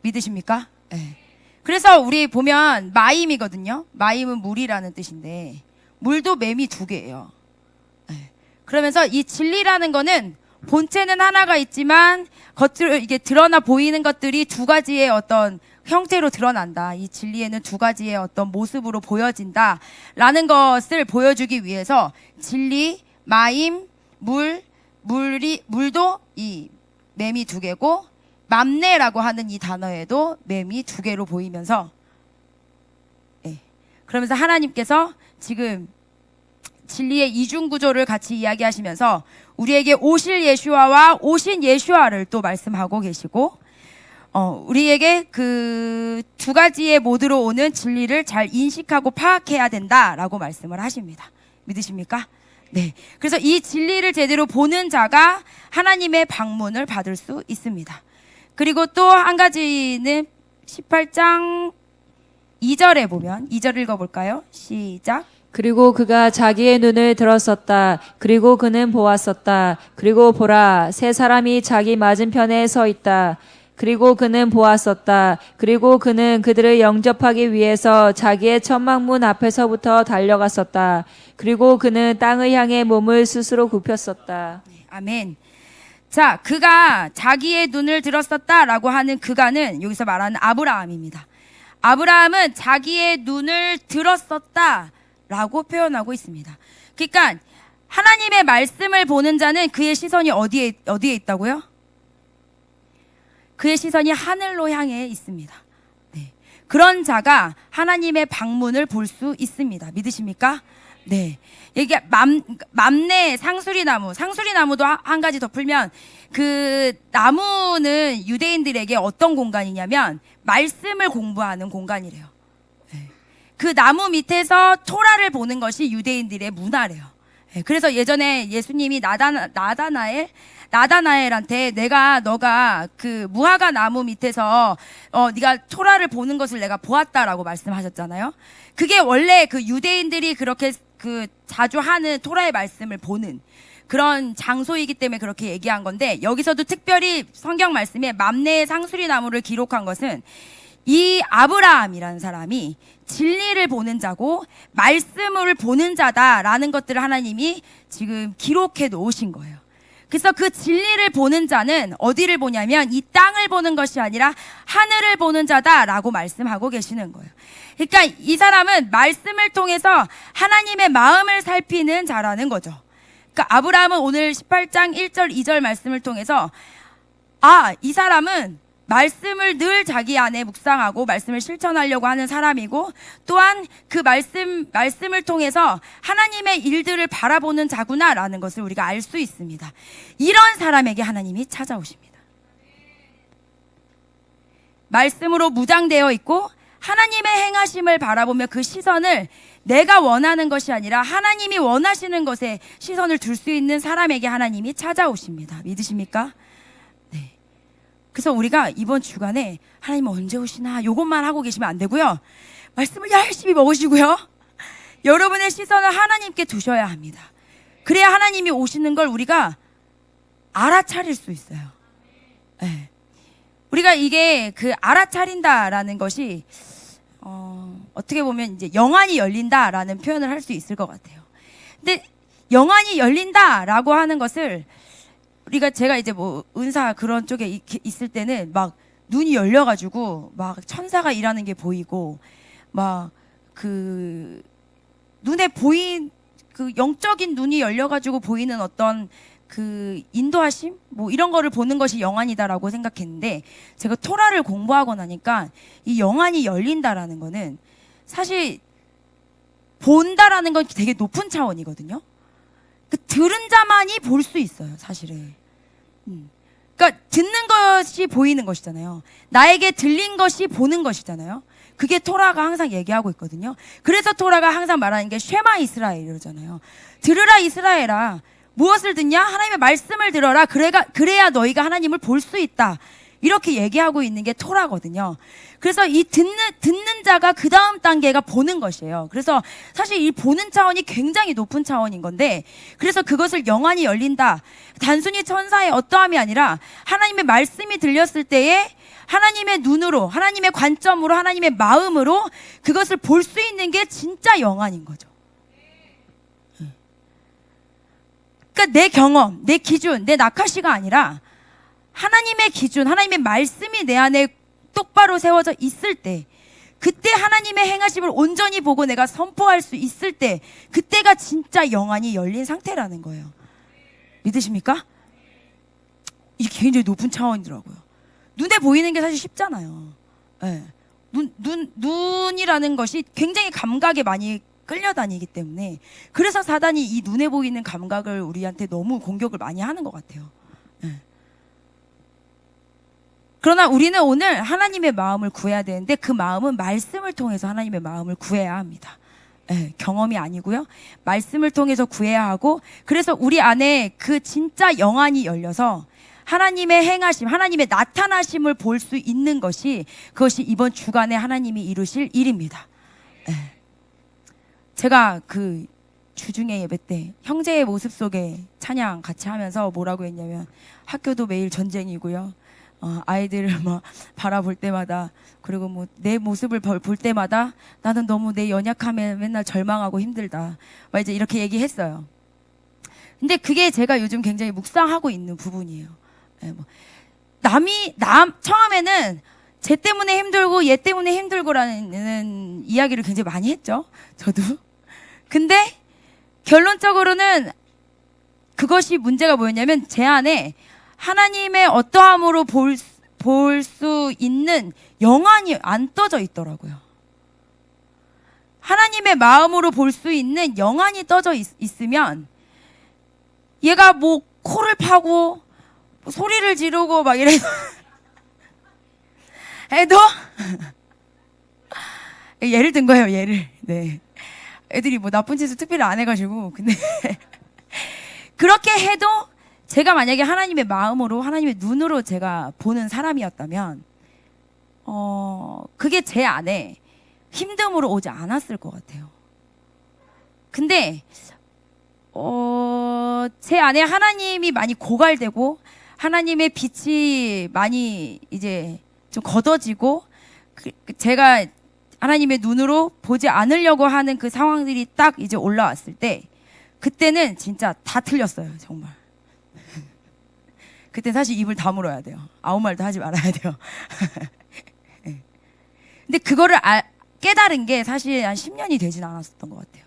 믿으십니까? 네. 그래서 우리 보면 마임이거든요. 마임은 물이라는 뜻인데 물도 매미 2개예요. 네. 그러면서 이 진리라는 거는 본체는 하나가 있지만 겉으로 이게 드러나 보이는 것들이 2가지의 어떤 형태로 드러난다. 이 진리에는 2가지의 어떤 모습으로 보여진다라는 것을 보여주기 위해서 진리, 마임, 물도 이 매미 2개고 맘내라고 하는 이 단어에도 매미 2개로 보이면서 그러면서 하나님께서 지금 진리의 이중 구조를 같이 이야기하시면서 우리에게 오실 예슈아와 오신 예슈아를 또 말씀하고 계시고 우리에게 그 2가지의 모드로 오는 진리를 잘 인식하고 파악해야 된다라고 말씀을 하십니다. 믿으십니까? 네. 그래서 이 진리를 제대로 보는 자가 하나님의 방문을 받을 수 있습니다. 그리고 또 한 가지는 18장 2절에 보면 2절 읽어볼까요? 시작. 그리고 그가 자기의 눈을 들었었다. 그리고 그는 보았었다. 그리고 보라, 세 사람이 자기 맞은편에 서 있다. 그리고 그는 보았었다. 그리고 그는 그들을 영접하기 위해서 자기의 천막문 앞에서부터 달려갔었다. 그리고 그는 땅을 향해 몸을 스스로 굽혔었다. 아멘. 자, 그가 자기의 눈을 들었었다라고 하는 그가는 여기서 말하는 아브라함입니다. 아브라함은 자기의 눈을 들었었다라고 표현하고 있습니다. 그러니까 하나님의 말씀을 보는 자는 그의 시선이 어디에 있다고요? 그의 시선이 하늘로 향해 있습니다. 네. 그런 자가 하나님의 방문을 볼 수 있습니다. 믿으십니까? 네. 이게 맘내 상수리나무도 한 가지 더 풀면 그 나무는 유대인들에게 어떤 공간이냐면 말씀을 공부하는 공간이래요. 네. 그 나무 밑에서 토라를 보는 것이 유대인들의 문화래요. 네. 그래서 예전에 예수님이 나다나엘한테 너가 그 무화과 나무 밑에서 네가 토라를 보는 것을 내가 보았다라고 말씀하셨잖아요. 그게 원래 그 유대인들이 그렇게 그 자주 하는 토라의 말씀을 보는 그런 장소이기 때문에 그렇게 얘기한 건데, 여기서도 특별히 성경 말씀에 맘내의 상수리 나무를 기록한 것은 이 아브라함이라는 사람이 진리를 보는 자고 말씀을 보는 자다라는 것들을 하나님이 지금 기록해 놓으신 거예요. 그래서 그 진리를 보는 자는 어디를 보냐면 이 땅을 보는 것이 아니라 하늘을 보는 자다라고 말씀하고 계시는 거예요. 그러니까 이 사람은 말씀을 통해서 하나님의 마음을 살피는 자라는 거죠. 그러니까 아브라함은 오늘 18장 1절 2절 말씀을 통해서 이 사람은 말씀을 늘 자기 안에 묵상하고 말씀을 실천하려고 하는 사람이고, 또한 그 말씀을 통해서 하나님의 일들을 바라보는 자구나라는 것을 우리가 알 수 있습니다. 이런 사람에게 하나님이 찾아오십니다. 말씀으로 무장되어 있고 하나님의 행하심을 바라보며 그 시선을 내가 원하는 것이 아니라 하나님이 원하시는 것에 시선을 둘 수 있는 사람에게 하나님이 찾아오십니다. 믿으십니까? 그래서 우리가 이번 주간에 하나님 언제 오시나 요것만 하고 계시면 안 되고요. 말씀을 열심히 먹으시고요. 여러분의 시선을 하나님께 두셔야 합니다. 그래야 하나님이 오시는 걸 우리가 알아차릴 수 있어요. 네. 우리가 이게 그 알아차린다라는 것이 어떻게 보면 이제 영안이 열린다라는 표현을 할 수 있을 것 같아요. 근데 영안이 열린다라고 하는 것을 제가 이제 뭐 은사 그런 쪽에 있을 때는 막 눈이 열려가지고 막 천사가 일하는 게 보이고 막 그 눈에 그 영적인 눈이 열려가지고 보이는 어떤 그 인도하심 뭐 이런 거를 보는 것이 영안이다라고 생각했는데, 제가 토라를 공부하고 나니까 이 영안이 열린다라는 거는 사실 본다라는 건 되게 높은 차원이거든요. 그 들은 자만이 볼 수 있어요, 사실은. 그러니까 듣는 것이 보이는 것이잖아요. 나에게 들린 것이 보는 것이잖아요. 그게 토라가 항상 얘기하고 있거든요. 그래서 토라가 항상 말하는 게 쉐마 이스라엘 이러잖아요. 들으라 이스라엘아, 무엇을 듣냐? 하나님의 말씀을 들어라. 그래야 너희가 하나님을 볼 수 있다. 이렇게 얘기하고 있는 게 토라거든요. 그래서 이 듣는 자가 그 다음 단계가 보는 것이에요. 그래서 사실 이 보는 차원이 굉장히 높은 차원인 건데, 그래서 그것을 영안이 열린다. 단순히 천사의 어떠함이 아니라 하나님의 말씀이 들렸을 때에 하나님의 눈으로, 하나님의 관점으로, 하나님의 마음으로 그것을 볼 수 있는 게 진짜 영안인 거죠. 그러니까 내 경험, 내 기준, 내 낙하시가 아니라 하나님의 기준, 하나님의 말씀이 내 안에 똑바로 세워져 있을 때, 그때 하나님의 행하심을 온전히 보고 내가 선포할 수 있을 때, 그때가 진짜 영안이 열린 상태라는 거예요. 믿으십니까? 이게 굉장히 높은 차원이더라고요. 눈에 보이는 게 사실 쉽잖아요. 네. 눈이라는 것이 굉장히 감각에 많이 끌려다니기 때문에, 그래서 사단이 이 눈에 보이는 감각을 우리한테 너무 공격을 많이 하는 것 같아요. 네. 그러나 우리는 오늘 하나님의 마음을 구해야 되는데, 그 마음은 말씀을 통해서 하나님의 마음을 구해야 합니다. 네, 경험이 아니고요. 말씀을 통해서 구해야 하고, 그래서 우리 안에 그 진짜 영안이 열려서 하나님의 행하심, 하나님의 나타나심을 볼 수 있는 것이, 그것이 이번 주간에 하나님이 이루실 일입니다. 네. 제가 그 주중에 예배 때 형제의 모습 속에 찬양 같이 하면서 뭐라고 했냐면, 학교도 매일 전쟁이고요. 아이들을 막 바라볼 때마다, 그리고 뭐 내 모습을 볼 때마다 나는 너무 내 연약함에 맨날 절망하고 힘들다. 막 이제 이렇게 얘기했어요. 근데 그게 제가 요즘 굉장히 묵상하고 있는 부분이에요. 네, 뭐 처음에는 쟤 때문에 힘들고 얘 때문에 힘들고라는 이야기를 굉장히 많이 했죠. 저도. 근데 결론적으로는 그것이 문제가 뭐였냐면, 제 안에 하나님의 어떠함으로 볼 수 있는 영안이 안 떠져 있더라고요. 하나님의 마음으로 볼 수 있는 영안이 떠져 있으면, 얘가 뭐 코를 파고 소리를 지르고 막 이래서 해도 예를 든 거예요, 예를. 네. 애들이 뭐 나쁜 짓을 특별히 안 해가지고. 근데 그렇게 해도 제가 만약에 하나님의 마음으로, 하나님의 눈으로 제가 보는 사람이었다면, 그게 제 안에 힘듦으로 오지 않았을 것 같아요. 근데 제 안에 하나님이 많이 고갈되고, 하나님의 빛이 많이 이제 좀 걷어지고, 제가 하나님의 눈으로 보지 않으려고 하는 그 상황들이 딱 이제 올라왔을 때, 그때는 진짜 다 틀렸어요, 정말. 그때 사실 입을 다물어야 돼요. 아무 말도 하지 말아야 돼요. 근데 그거를 깨달은 게 사실 한 10년이 되진 않았었던 것 같아요.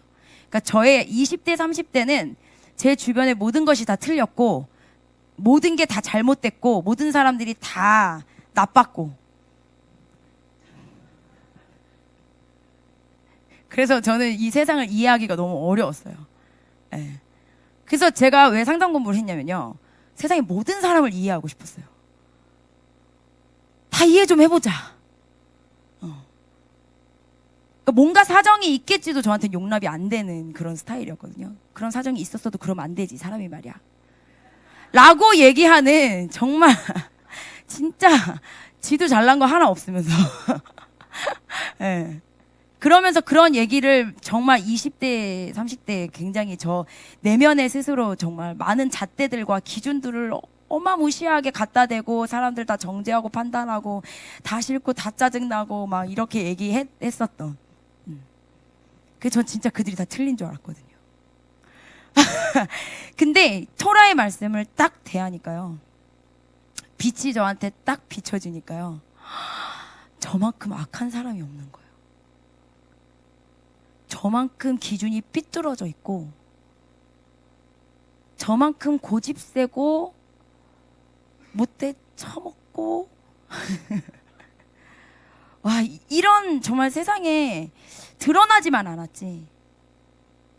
그러니까 저의 20대, 30대는 제 주변의 모든 것이 다 틀렸고, 모든 게 다 잘못됐고, 모든 사람들이 다 나빴고, 그래서 저는 이 세상을 이해하기가 너무 어려웠어요. 네. 그래서 제가 왜 상담 공부를 했냐면요, 세상의 모든 사람을 이해하고 싶었어요. 다 이해 좀 해보자. 그러니까 뭔가 사정이 있겠지도 저한테 용납이 안 되는 그런 스타일이었거든요. 그런 사정이 있었어도 그러면 안 되지, 사람이 말이야. 라고 얘기하는, 정말 진짜 지도 잘난 거 하나 없으면서 네. 그러면서 그런 얘기를 정말 20대, 30대 굉장히 저 내면에 스스로 정말 많은 잣대들과 기준들을 어마무시하게 갖다 대고, 사람들 다 정죄하고 판단하고 다 싫고 다 짜증나고 막 이렇게 얘기했었던. 그래서 전 진짜 그들이 다 틀린 줄 알았거든요. 근데 토라의 말씀을 딱 대하니까요, 빛이 저한테 딱 비춰지니까요, 저만큼 악한 사람이 없는 거예요. 저만큼 기준이 삐뚤어져 있고, 저만큼 고집 세고 못돼 처먹고 와, 이런 정말 세상에 드러나지만 않았지,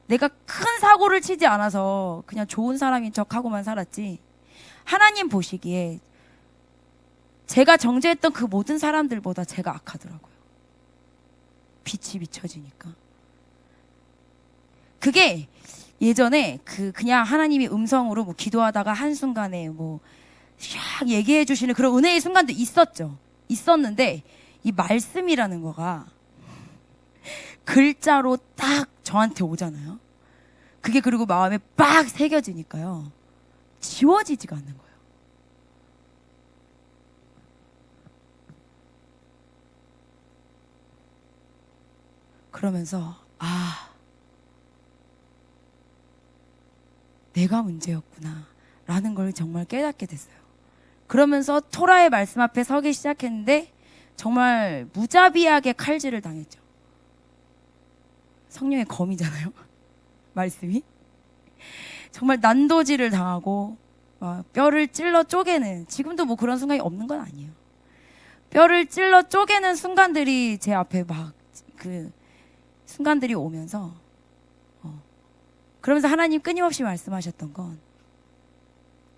내가 큰 사고를 치지 않아서 그냥 좋은 사람인 척하고만 살았지, 하나님 보시기에 제가 정죄했던 그 모든 사람들보다 제가 악하더라고요. 빛이 비춰지니까. 그게 예전에 그냥 하나님이 음성으로 뭐 기도하다가 한순간에 뭐 샥 얘기해 주시는 그런 은혜의 순간도 있었죠. 있었는데 이 말씀이라는 거가 글자로 딱 저한테 오잖아요. 그게 그리고 마음에 빡 새겨지니까요. 지워지지가 않는 거예요. 그러면서 내가 문제였구나 라는 걸 정말 깨닫게 됐어요. 그러면서 토라의 말씀 앞에 서기 시작했는데 정말 무자비하게 칼질을 당했죠. 성령의 검이잖아요. 말씀이. 정말 난도질을 당하고 막 뼈를 찔러 쪼개는, 지금도 뭐 그런 순간이 없는 건 아니에요. 뼈를 찔러 쪼개는 순간들이 제 앞에 막 그 순간들이 오면서 그러면서 하나님 끊임없이 말씀하셨던 건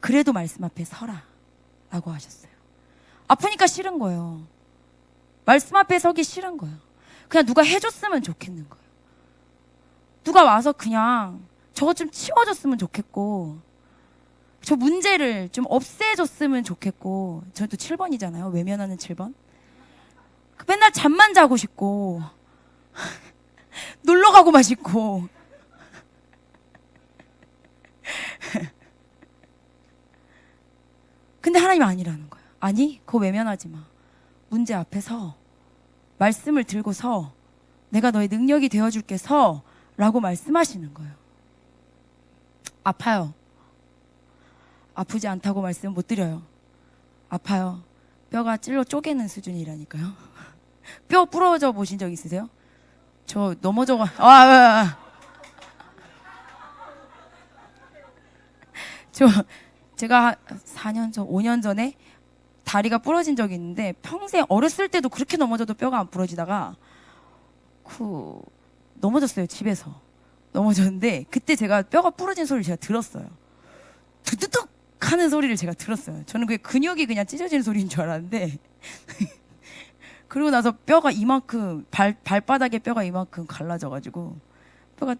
그래도 말씀 앞에 서라 라고 하셨어요. 아프니까 싫은 거예요. 말씀 앞에 서기 싫은 거예요. 그냥 누가 해줬으면 좋겠는 거예요. 누가 와서 그냥 저거 좀 치워줬으면 좋겠고 저 문제를 좀 없애줬으면 좋겠고. 저는 또 7번이잖아요. 외면하는 7번. 맨날 잠만 자고 싶고 놀러 가고만 싶고 근데 하나님 아니라는 거예요. 아니, 그거 외면하지 마. 문제 앞에 서. 말씀을 들고 서. 내가 너의 능력이 되어줄게 서. 라고 말씀하시는 거예요. 아파요. 아프지 않다고 말씀 못 드려요. 아파요. 뼈가 찔러 쪼개는 수준이라니까요. 뼈 부러져 보신 적 있으세요? 저 넘어져가 제가 4년 전, 5년 전에 다리가 부러진 적이 있는데 평생 어렸을 때도 그렇게 넘어져도 뼈가 안 부러지다가 넘어졌어요. 집에서 넘어졌는데 그때 제가 뼈가 부러진 소리를 제가 들었어요. 두두둑 하는 소리를 제가 들었어요. 저는 그게 근육이 그냥 찢어지는 소리인 줄 알았는데 그리고 나서 뼈가 이만큼 발바닥에 뼈가 이만큼 갈라져가지고 뼈가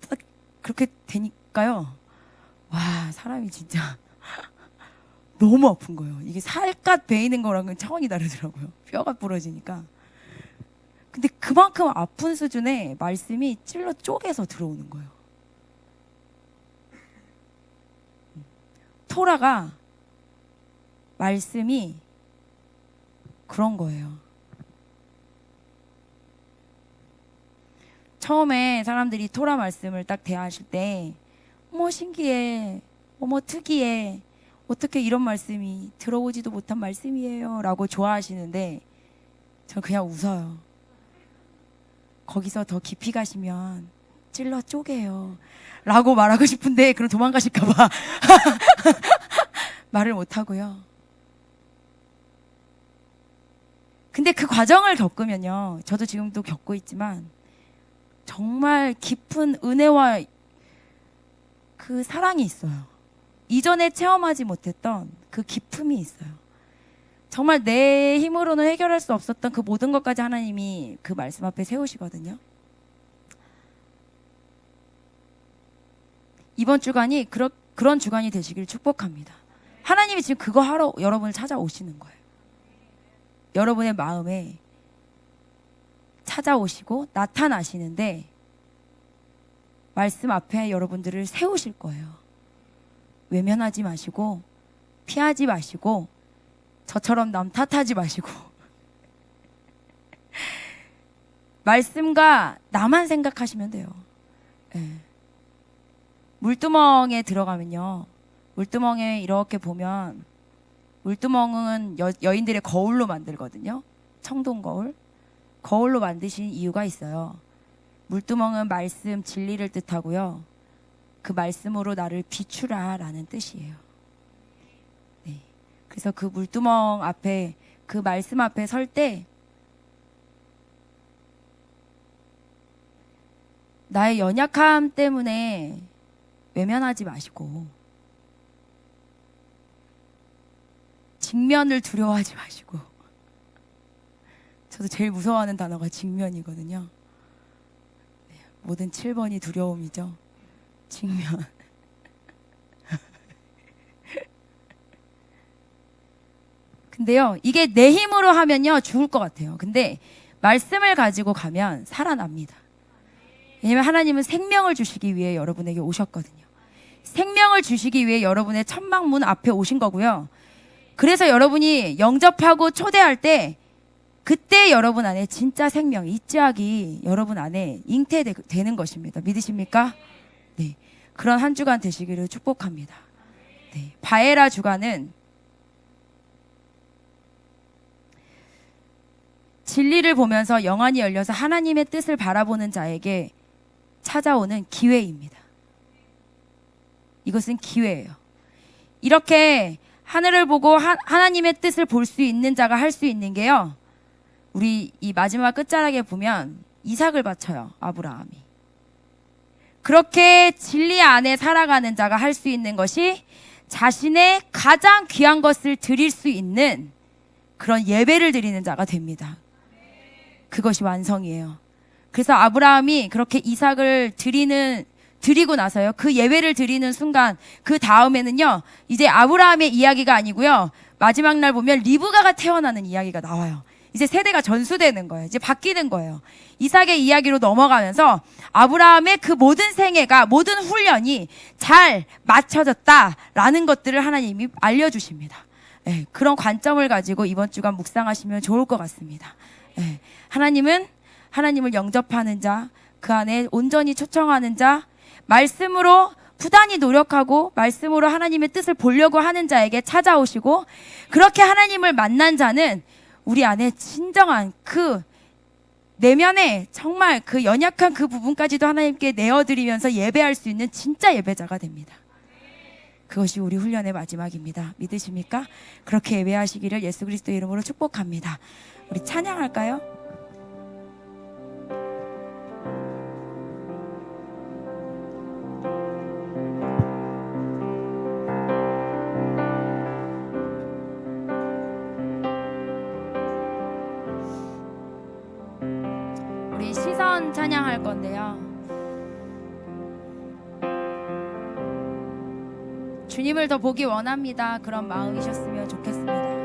딱 그렇게 되니까요. 와, 사람이 진짜 너무 아픈 거예요. 이게 살갗 베이는 거랑은 차원이 다르더라고요. 뼈가 부러지니까. 근데 그만큼 아픈 수준의 말씀이 찔러 쪼개서 들어오는 거예요. 토라가 말씀이 그런 거예요. 처음에 사람들이 토라 말씀을 딱 대하실 때 어머 신기해, 어머 특이해, 어떻게 이런 말씀이 들어오지도 못한 말씀이에요 라고 좋아하시는데 저 그냥 웃어요. 거기서 더 깊이 가시면 찔러 쪼개요 라고 말하고 싶은데 그럼 도망가실까봐 말을 못하고요. 근데 그 과정을 겪으면요, 저도 지금도 겪고 있지만 정말 깊은 은혜와 그 사랑이 있어요. 이전에 체험하지 못했던 그 기쁨이 있어요. 정말 내 힘으로는 해결할 수 없었던 그 모든 것까지 하나님이 그 말씀 앞에 세우시거든요. 이번 주간이 그런 주간이 되시길 축복합니다. 하나님이 지금 그거 하러 여러분을 찾아오시는 거예요. 여러분의 마음에 찾아오시고 나타나시는데 말씀 앞에 여러분들을 세우실 거예요. 외면하지 마시고 피하지 마시고 저처럼 남 탓하지 마시고 말씀과 나만 생각하시면 돼요. 네. 물두멍에 들어가면요, 물두멍에 이렇게 보면 물두멍은 여인들의 거울로 만들거든요. 청동 거울. 거울로 만드신 이유가 있어요. 물두멍은 말씀, 진리를 뜻하고요. 그 말씀으로 나를 비추라 라는 뜻이에요. 네. 그래서 그 물두멍 앞에, 그 말씀 앞에 설 때 나의 연약함 때문에 외면하지 마시고 직면을 두려워하지 마시고, 저도 제일 무서워하는 단어가 직면이거든요. 네, 모든 7번이 두려움이죠. 직면. 근데요, 이게 내 힘으로 하면요 죽을 것 같아요. 근데 말씀을 가지고 가면 살아납니다. 왜냐면 하나님은 생명을 주시기 위해 여러분에게 오셨거든요. 생명을 주시기 위해 여러분의 천막문 앞에 오신 거고요. 그래서 여러분이 영접하고 초대할 때 그때 여러분 안에 진짜 생명, 이 짝이 여러분 안에 잉태되는 것입니다. 믿으십니까? 네, 그런 한 주간 되시기를 축복합니다. 네, 바에라 주간은 진리를 보면서 영안이 열려서 하나님의 뜻을 바라보는 자에게 찾아오는 기회입니다. 이것은 기회예요. 이렇게 하늘을 보고 하나님의 뜻을 볼 수 있는 자가 할 수 있는 게요, 우리 이 마지막 끝자락에 보면 이삭을 바쳐요. 아브라함이. 그렇게 진리 안에 살아가는 자가 할 수 있는 것이 자신의 가장 귀한 것을 드릴 수 있는 그런 예배를 드리는 자가 됩니다. 그것이 완성이에요. 그래서 아브라함이 그렇게 이삭을 드리고 나서요, 그 예배를 드리는 순간, 그 다음에는요, 이제 아브라함의 이야기가 아니고요, 마지막 날 보면 리브가가 태어나는 이야기가 나와요. 이제 세대가 전수되는 거예요. 이제 바뀌는 거예요. 이삭의 이야기로 넘어가면서 아브라함의 그 모든 생애가, 모든 훈련이 잘 맞춰졌다라는 것들을 하나님이 알려주십니다. 네, 그런 관점을 가지고 이번 주간 묵상하시면 좋을 것 같습니다. 네, 하나님을 영접하는 자, 그 안에 온전히 초청하는 자, 말씀으로 부단히 노력하고 말씀으로 하나님의 뜻을 보려고 하는 자에게 찾아오시고, 그렇게 하나님을 만난 자는 우리 안에 진정한 그 내면에 정말 그 연약한 그 부분까지도 하나님께 내어드리면서 예배할 수 있는 진짜 예배자가 됩니다. 그것이 우리 훈련의 마지막입니다. 믿으십니까? 그렇게 예배하시기를 예수 그리스도 이름으로 축복합니다. 우리 찬양할까요? 우리 시선 찬양할 건데요, 주님을 더 보기 원합니다. 그런 마음이셨으면 좋겠습니다.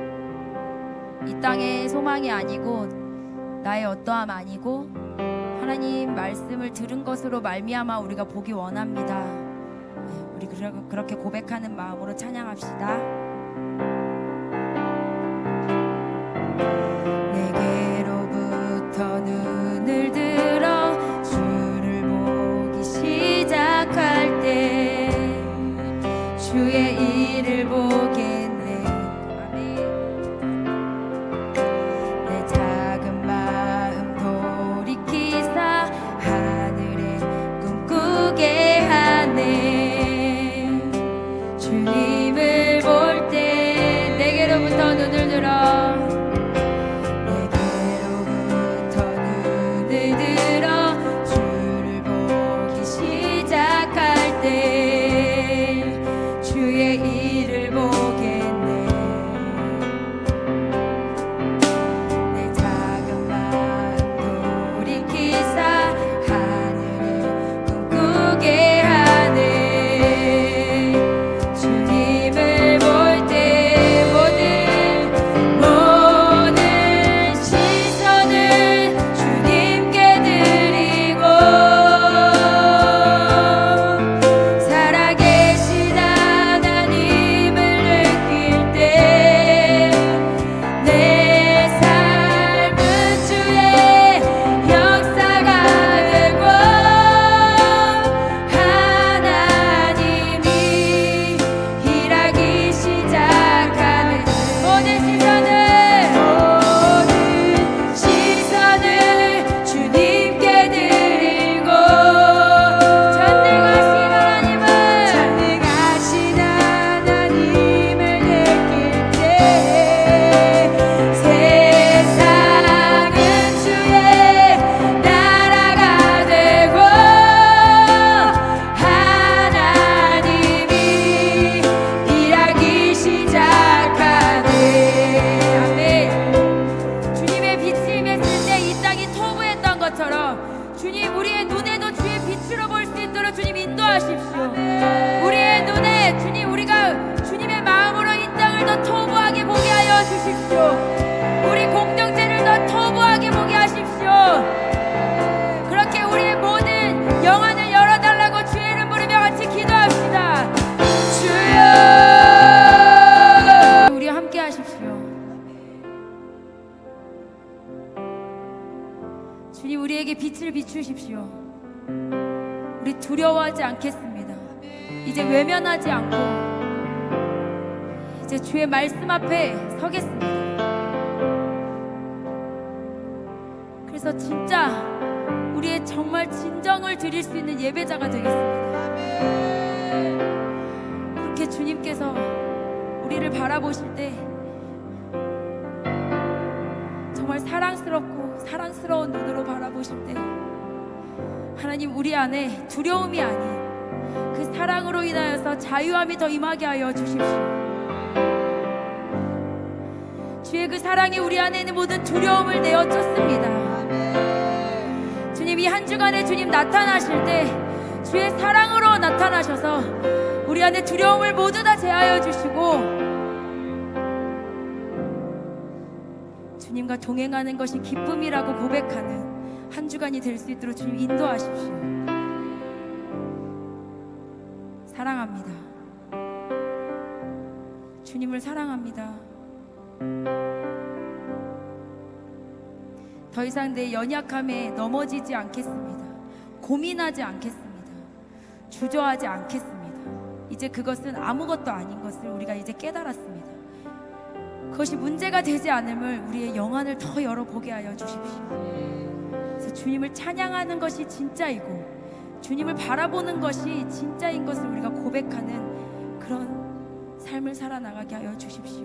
이 땅의 소망이 아니고 나의 어떠함 아니고 하나님 말씀을 들은 것으로 말미암아 우리가 보기 원합니다. 네, 우리 그렇게 고백하는 마음으로 찬양합시다. 내게로부터 눈을 들어 주를 보기 시작할 때 주의 일을 보겠네. 아멘. 내 작은 마음 돌이키사 하늘에 꿈꾸게 하네. 주님을 볼 때 내게로부터 눈을 들어 주의 일을 보겠네. 우리에게 빛을 비추십시오. 우리 두려워하지 않겠습니다. 이제 외면하지 않고 이제 주의 말씀 앞에 서겠습니다. 그래서 진짜 우리의 정말 진정을 드릴 수 있는 예배자가 되겠습니다. 그렇게 주님께서 우리를 바라보실 때 정말 사랑스럽고 사랑스러운 눈으로 바라보실 때 하나님, 우리 안에 두려움이 아닌 그 사랑으로 인하여서 자유함이 더 임하게 하여 주십시오. 주의 그 사랑이 우리 안에 있는 모든 두려움을 내어 쫓습니다. 주님, 이 한 주간에 주님 나타나실 때 주의 사랑으로 나타나셔서 우리 안에 두려움을 모두 다 제하여 주시고 주님과 동행하는 것이 기쁨이라고 고백하는 한 주간이 될 수 있도록 주님 인도하십시오. 사랑합니다. 주님을 사랑합니다. 더 이상 내 연약함에 넘어지지 않겠습니다. 고민하지 않겠습니다. 주저하지 않겠습니다. 이제 그것은 아무것도 아닌 것을 우리가 이제 깨달았습니다. 그것이 문제가 되지 않음을 우리의 영안을 더 열어보게 하여 주십시오. 그래서 주님을 찬양하는 것이 진짜이고 주님을 바라보는 것이 진짜인 것을 우리가 고백하는 그런 삶을 살아나가게 하여 주십시오.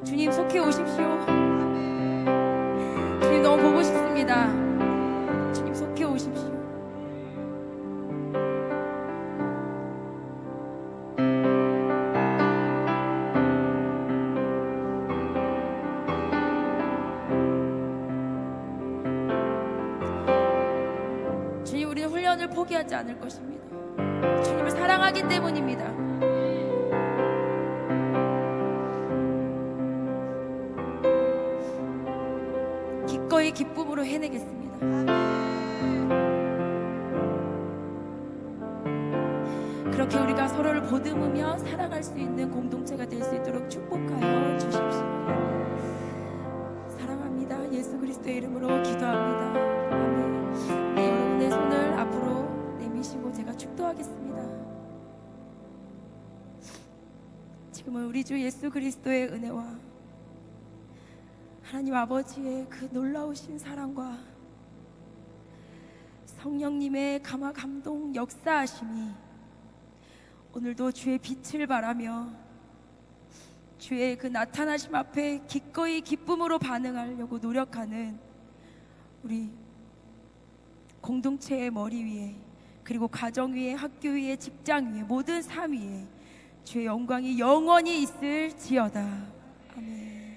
주님, 속해 오십시오. 주님, 너무 보고 싶습니다. 주님, 속해 오십시오. 주님, 우리는 훈련을 포기하지 않을 것입니다. 주님을 사랑하기 때문입니다. 기꺼이 기쁨으로 해내겠습니다. 그렇게 우리가 서로를 보듬으며 살아갈 수 있는 공동체가 될 수 있도록 축복하여 주십시오. 사랑합니다. 예수 그리스도의 이름으로 기도합니다. 아멘. 네, 여러분의 손을 앞으로 내미시고 제가 축도하겠습니다. 지금은 우리 주 예수 그리스도의 은혜와 하나님 아버지의 그 놀라우신 사랑과 성령님의 감화 감동 역사하심이 오늘도 주의 빛을 바라며 주의 그 나타나심 앞에 기꺼이 기쁨으로 반응하려고 노력하는 우리 공동체의 머리 위에, 그리고 가정 위에, 학교 위에, 직장 위에, 모든 삶 위에 주의 영광이 영원히 있을지어다. 아멘.